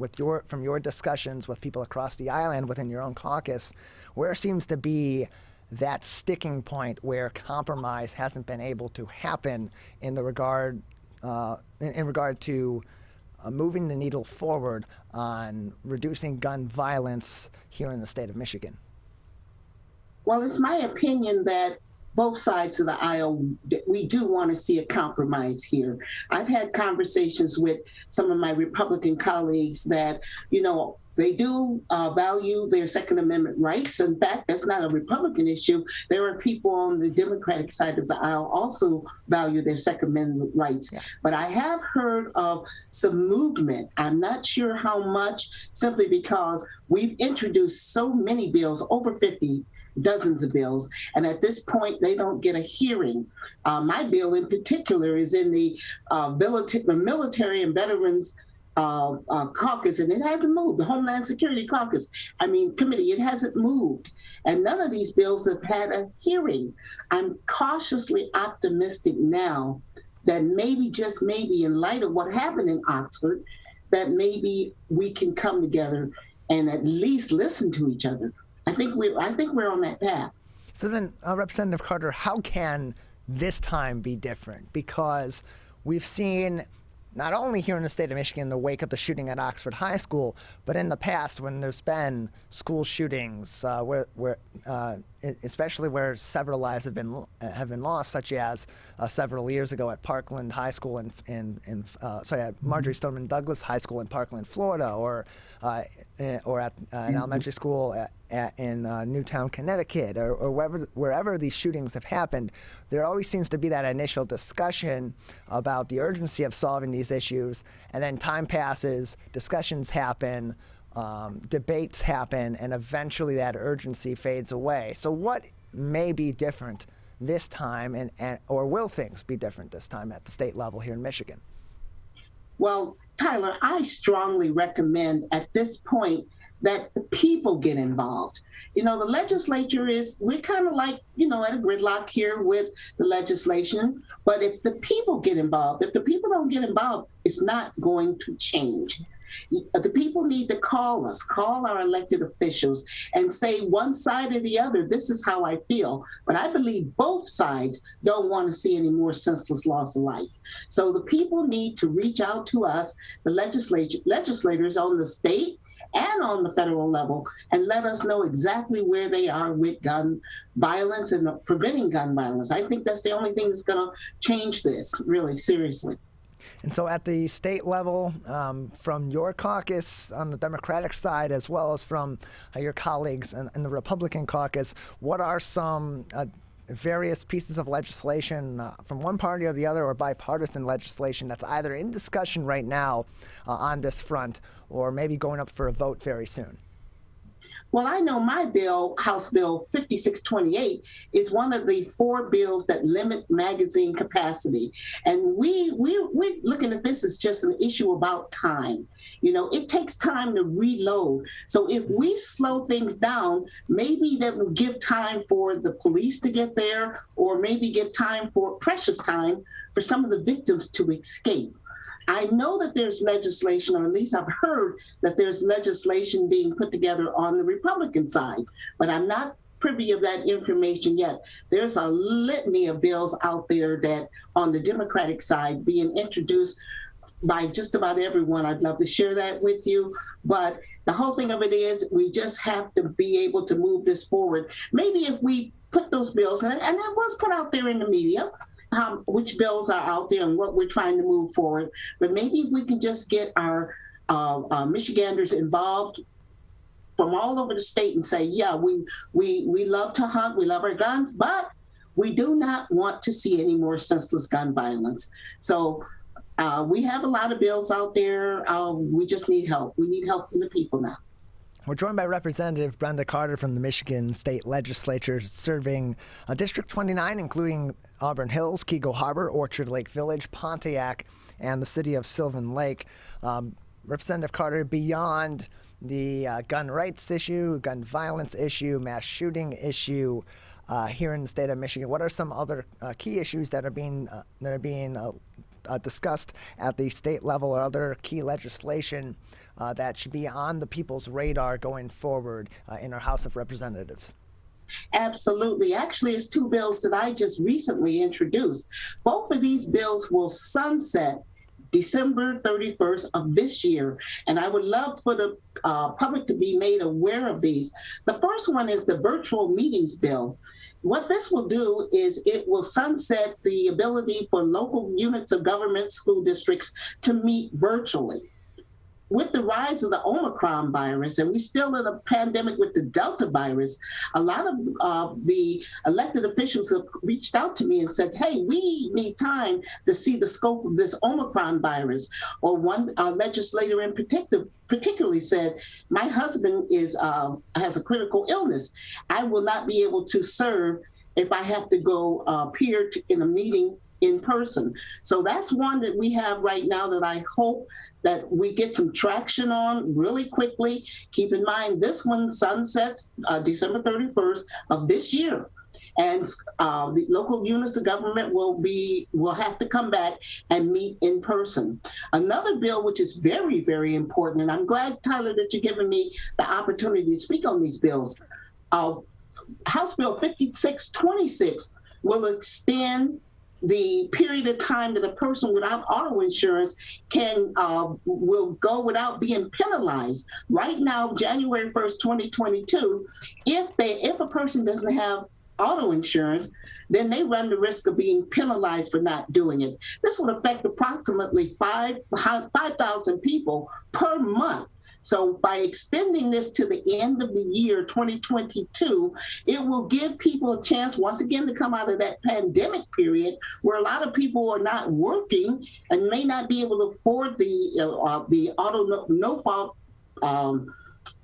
from your discussions with people across the island within your own caucus, where seems to be that sticking point where compromise hasn't been able to happen in regard to moving the needle forward on reducing gun violence here in the state of Michigan? Well, it's my opinion that both sides of the aisle, we do want to see a compromise here. I've had conversations with some of my Republican colleagues that, they do value their Second Amendment rights. In fact, that's not a Republican issue. There are people on the Democratic side of the aisle also value their Second Amendment rights. Yeah. But I have heard of some movement. I'm not sure how much, simply because we've introduced so many bills, over 50, dozens of bills, and at this point they don't get a hearing. My bill in particular is in the military and veterans caucus, and it hasn't moved. The Homeland Security Committee, it hasn't moved. And none of these bills have had a hearing. I'm cautiously optimistic now that maybe, just maybe, in light of what happened in Oxford, that maybe we can come together and at least listen to each other. I think we're on that path. So then, Representative Carter, how can this time be different? Because we've seen, not only here in the state of Michigan, in the wake of the shooting at Oxford High School, but in the past when there's been school shootings, especially where several lives have been lost, such as several years ago at Parkland High School at Marjorie Stoneman Douglas High School in Parkland, Florida, or at an elementary school in Newtown, Connecticut, or wherever these shootings have happened. There always seems to be that initial discussion about the urgency of solving these issues, and then time passes, discussions happen, debates happen, and eventually that urgency fades away. So what may be different this time, or will things be different this time at the state level here in Michigan? Well, Tyler, I strongly recommend at this point that the people get involved. The legislature we're kind of like, at a gridlock here with the legislation. But if the people get involved, if the people don't get involved, it's not going to change. The people need to call our elected officials and say one side or the other, this is how I feel. But I believe both sides don't want to see any more senseless loss of life. So the people need to reach out to us, the legislators on the state and on the federal level, and let us know exactly where they are with gun violence and preventing gun violence. I think that's the only thing that's going to change this, really, seriously. And so at the state level, from your caucus on the Democratic side, as well as from your colleagues in the Republican caucus, what are some various pieces of legislation from one party or the other, or bipartisan legislation that's either in discussion right now on this front, or maybe going up for a vote very soon? Well, I know my bill, House Bill 5628, is one of the 4 bills that limit magazine capacity. And we're looking at this as just an issue about time. You know, it takes time to reload. So if we slow things down, maybe that will give time for the police to get there, or maybe give time for precious time for some of the victims to escape. I know that there's legislation, or at least I've heard that there's legislation being put together on the Republican side, but I'm not privy of that information yet. There's a litany of bills out there that on the Democratic side being introduced by just about everyone. I'd love to share that with you, but the whole thing of it is we just have to be able to move this forward. Maybe if we put those bills, and that was put out there in the media, which bills are out there and what we're trying to move forward. But maybe we can just get our Michiganders involved from all over the state and say, yeah, we love to hunt, we love our guns, but we do not want to see any more senseless gun violence. So we have a lot of bills out there. We just need help. We need help from the people now. We're joined by Representative Brenda Carter from the Michigan State Legislature, serving District 29, including Auburn Hills, Keego Harbor, Orchard Lake Village, Pontiac, and the city of Sylvan Lake. Representative Carter, beyond the gun rights issue, gun violence issue, mass shooting issue here in the state of Michigan, what are some other key issues that are being discussed at the state level, or other key legislation that should be on the people's radar going forward in our House of Representatives? Absolutely. Actually, it's 2 bills that I just recently introduced. Both of these bills will sunset December 31st of this year, and I would love for the public to be made aware of these. The first one is the virtual meetings bill. What this will do is it will sunset the ability for local units of government, school districts to meet virtually. With the rise of the Omicron virus, and we're still in a pandemic with the Delta virus, a lot of the elected officials have reached out to me and said, hey, we need time to see the scope of this Omicron virus. Or one legislator in particularly said, my husband has a critical illness. I will not be able to serve if I have to go appear in a meeting in person. So that's one that we have right now that I hope that we get some traction on really quickly. Keep in mind, this one sunsets December 31st of this year. And the local units of government will have to come back and meet in person. Another bill, which is very, very important, and I'm glad, Tyler, that you're giving me the opportunity to speak on these bills. House Bill 5626 will extend the period of time that a person without auto insurance will go without being penalized. Right now, January 1st, 2022, if a person doesn't have auto insurance, then they run the risk of being penalized for not doing it. This would affect approximately 5,000 people per month. So by extending this to the end of the year 2022, it will give people a chance once again to come out of that pandemic period where a lot of people are not working and may not be able to afford the auto no-fault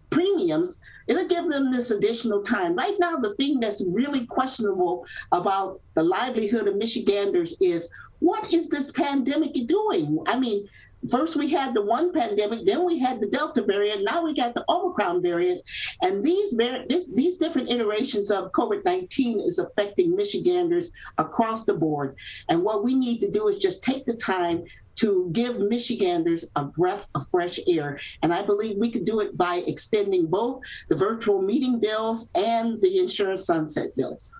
premiums. It'll give them this additional time. Right now, the thing that's really questionable about the livelihood of Michiganders is, what is this pandemic doing? I mean, first we had the one pandemic, then we had the Delta variant, now we got the Omicron variant, and these different iterations of COVID-19 is affecting Michiganders across the board. And what we need to do is just take the time to give Michiganders a breath of fresh air. And I believe we could do it by extending both the virtual meeting bills and the insurance sunset bills.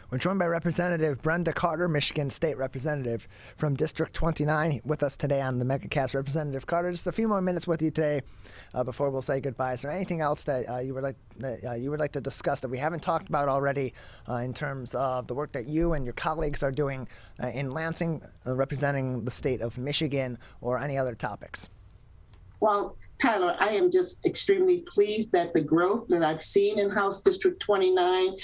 We're joined by Representative Brenda Carter, Michigan State Representative from District 29, with us today on the Megacast. Representative Carter, just a few more minutes with you today before we'll say goodbye. Is there anything else that you would like to discuss that we haven't talked about already in terms of the work that you and your colleagues are doing in Lansing, representing the state of Michigan, or any other topics? Well, Tyler, I am just extremely pleased that the growth that I've seen in House District 29,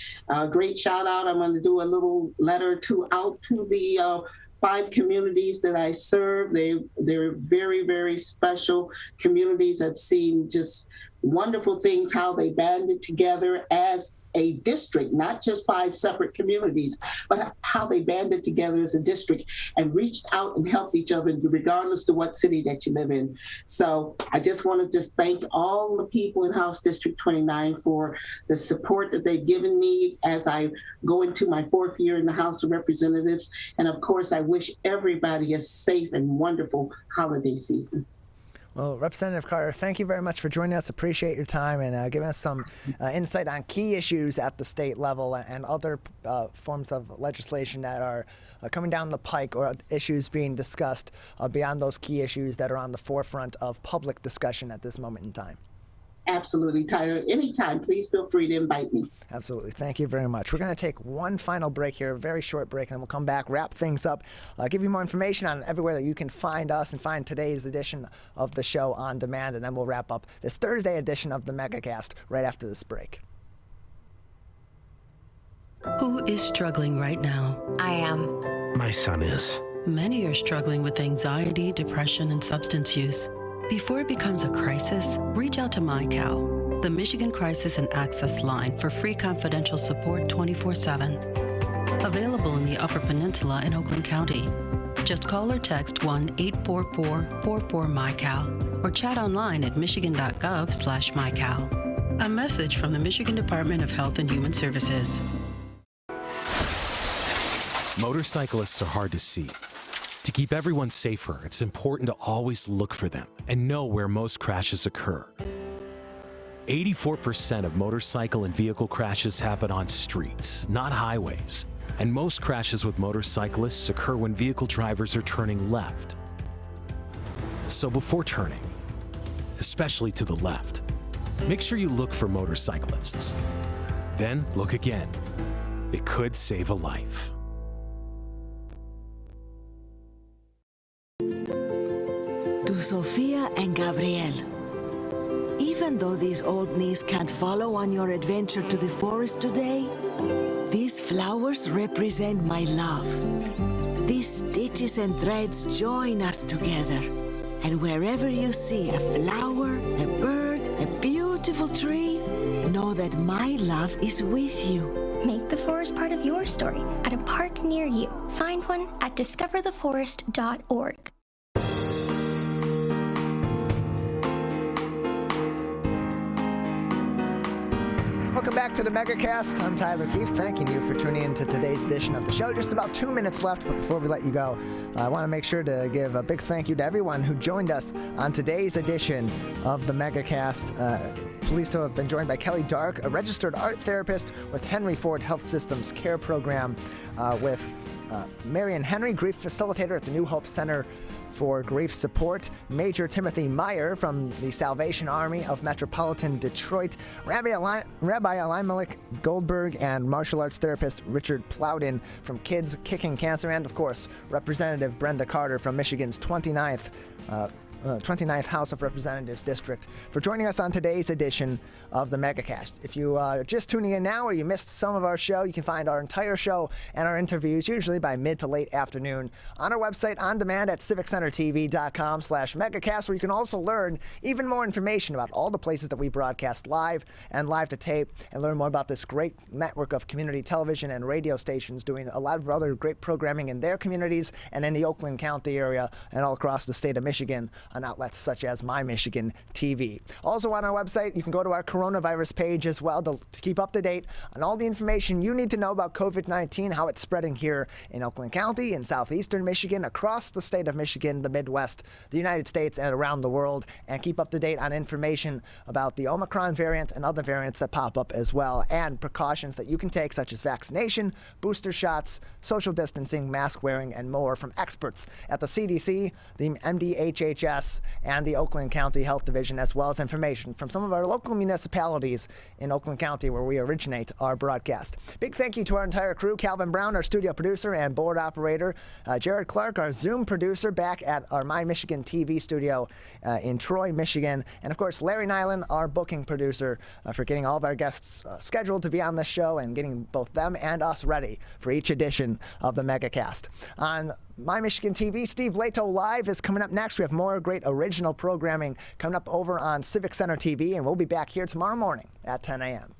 great shout out. I'm going to do a little letter out to the 5 communities that I serve. They're very, very special communities. I've seen just wonderful things, how they banded together as a district, not just 5 separate communities, but how they banded together as a district and reached out and helped each other regardless of what city that you live in. So I just want to thank all the people in House District 29 for the support that they've given me as I go into my 4th year in the House of Representatives. And of course, I wish everybody a safe and wonderful holiday season. Well, Representative Carter, thank you very much for joining us. Appreciate your time and giving us some insight on key issues at the state level and other forms of legislation that are coming down the pike, or issues being discussed beyond those key issues that are on the forefront of public discussion at this moment in time. Absolutely, Tyler. Anytime, please feel free to invite me. Absolutely. Thank you very much. We're going to take one final break here, a very short break, and then we'll come back, wrap things up, give you more information on everywhere that you can find us and find today's edition of the show on demand, and then we'll wrap up this Thursday edition of the Megacast right after this break. Who is struggling right now? I am. My son is. Many are struggling with anxiety, depression, and substance use. Before it becomes a crisis, reach out to MyCal, the Michigan Crisis and Access Line, for free confidential support 24/7. Available in the Upper Peninsula and Oakland County. Just call or text 1-844-44-MyCal or chat online at michigan.gov/MyCal. A message from the Michigan Department of Health and Human Services. Motorcyclists are hard to see. To keep everyone safer, it's important to always look for them and know where most crashes occur. 84% of motorcycle and vehicle crashes happen on streets, not highways. And most crashes with motorcyclists occur when vehicle drivers are turning left. So before turning, especially to the left, make sure you look for motorcyclists. Then look again. It could save a life. To Sophia and Gabriel. Even though these old knees can't follow on your adventure to the forest today, these flowers represent my love. These stitches and threads join us together. And wherever you see a flower, a bird, a beautiful tree, know that my love is with you. Make the forest part of your story at a park near you. Find one at discovertheforest.org. Welcome back to the Megacast. I'm Tyler Keefe, thanking you for tuning in to today's edition of the show. Just about 2 minutes left, but before we let you go, I want to make sure to give a big thank you to everyone who joined us on today's edition of the Megacast. Pleased to have been joined by Kelly Darke, a registered art therapist with Henry Ford Health Systems Care Program, with Marion Henry, grief facilitator at the New Hope Center for Grief Support, Major Timothy Meyer from the Salvation Army of Metropolitan Detroit, Rabbi Elimelech Goldberg, and martial arts therapist Richard Plowden from Kids Kicking Cancer, and of course, Representative Brenda Carter from Michigan's 29th House of Representatives District, for joining us on today's edition of the Megacast. If you are just tuning in now or you missed some of our show, you can find our entire show and our interviews usually by mid to late afternoon on our website on demand at civiccentertv.com/megacast, where you can also learn even more information about all the places that we broadcast live and live to tape, and learn more about this great network of community television and radio stations doing a lot of other great programming in their communities and in the Oakland County area and all across the state of Michigan. on outlets such as My Michigan TV. Also on our website, you can go to our coronavirus page as well to keep up to date on all the information you need to know about COVID-19, how it's spreading here in Oakland County, in southeastern Michigan, across the state of Michigan, the Midwest, the United States, and around the world, and keep up to date on information about the Omicron variant and other variants that pop up as well, and precautions that you can take, such as vaccination, booster shots, social distancing, mask wearing, and more from experts at the CDC, the MDHHS, and the Oakland County Health Division, as well as information from some of our local municipalities in Oakland County where we originate our broadcast. Big thank you to our entire crew, Calvin Brown, our studio producer and board operator, Jared Clark, our Zoom producer back at our My Michigan TV studio in Troy, Michigan, and of course Larry Nyland, our booking producer, for getting all of our guests scheduled to be on this show and getting both them and us ready for each edition of the Megacast. On My Michigan TV, Steve Leto Live is coming up next. We have more great original programming coming up over on Civic Center TV, and we'll be back here tomorrow morning at 10 a.m.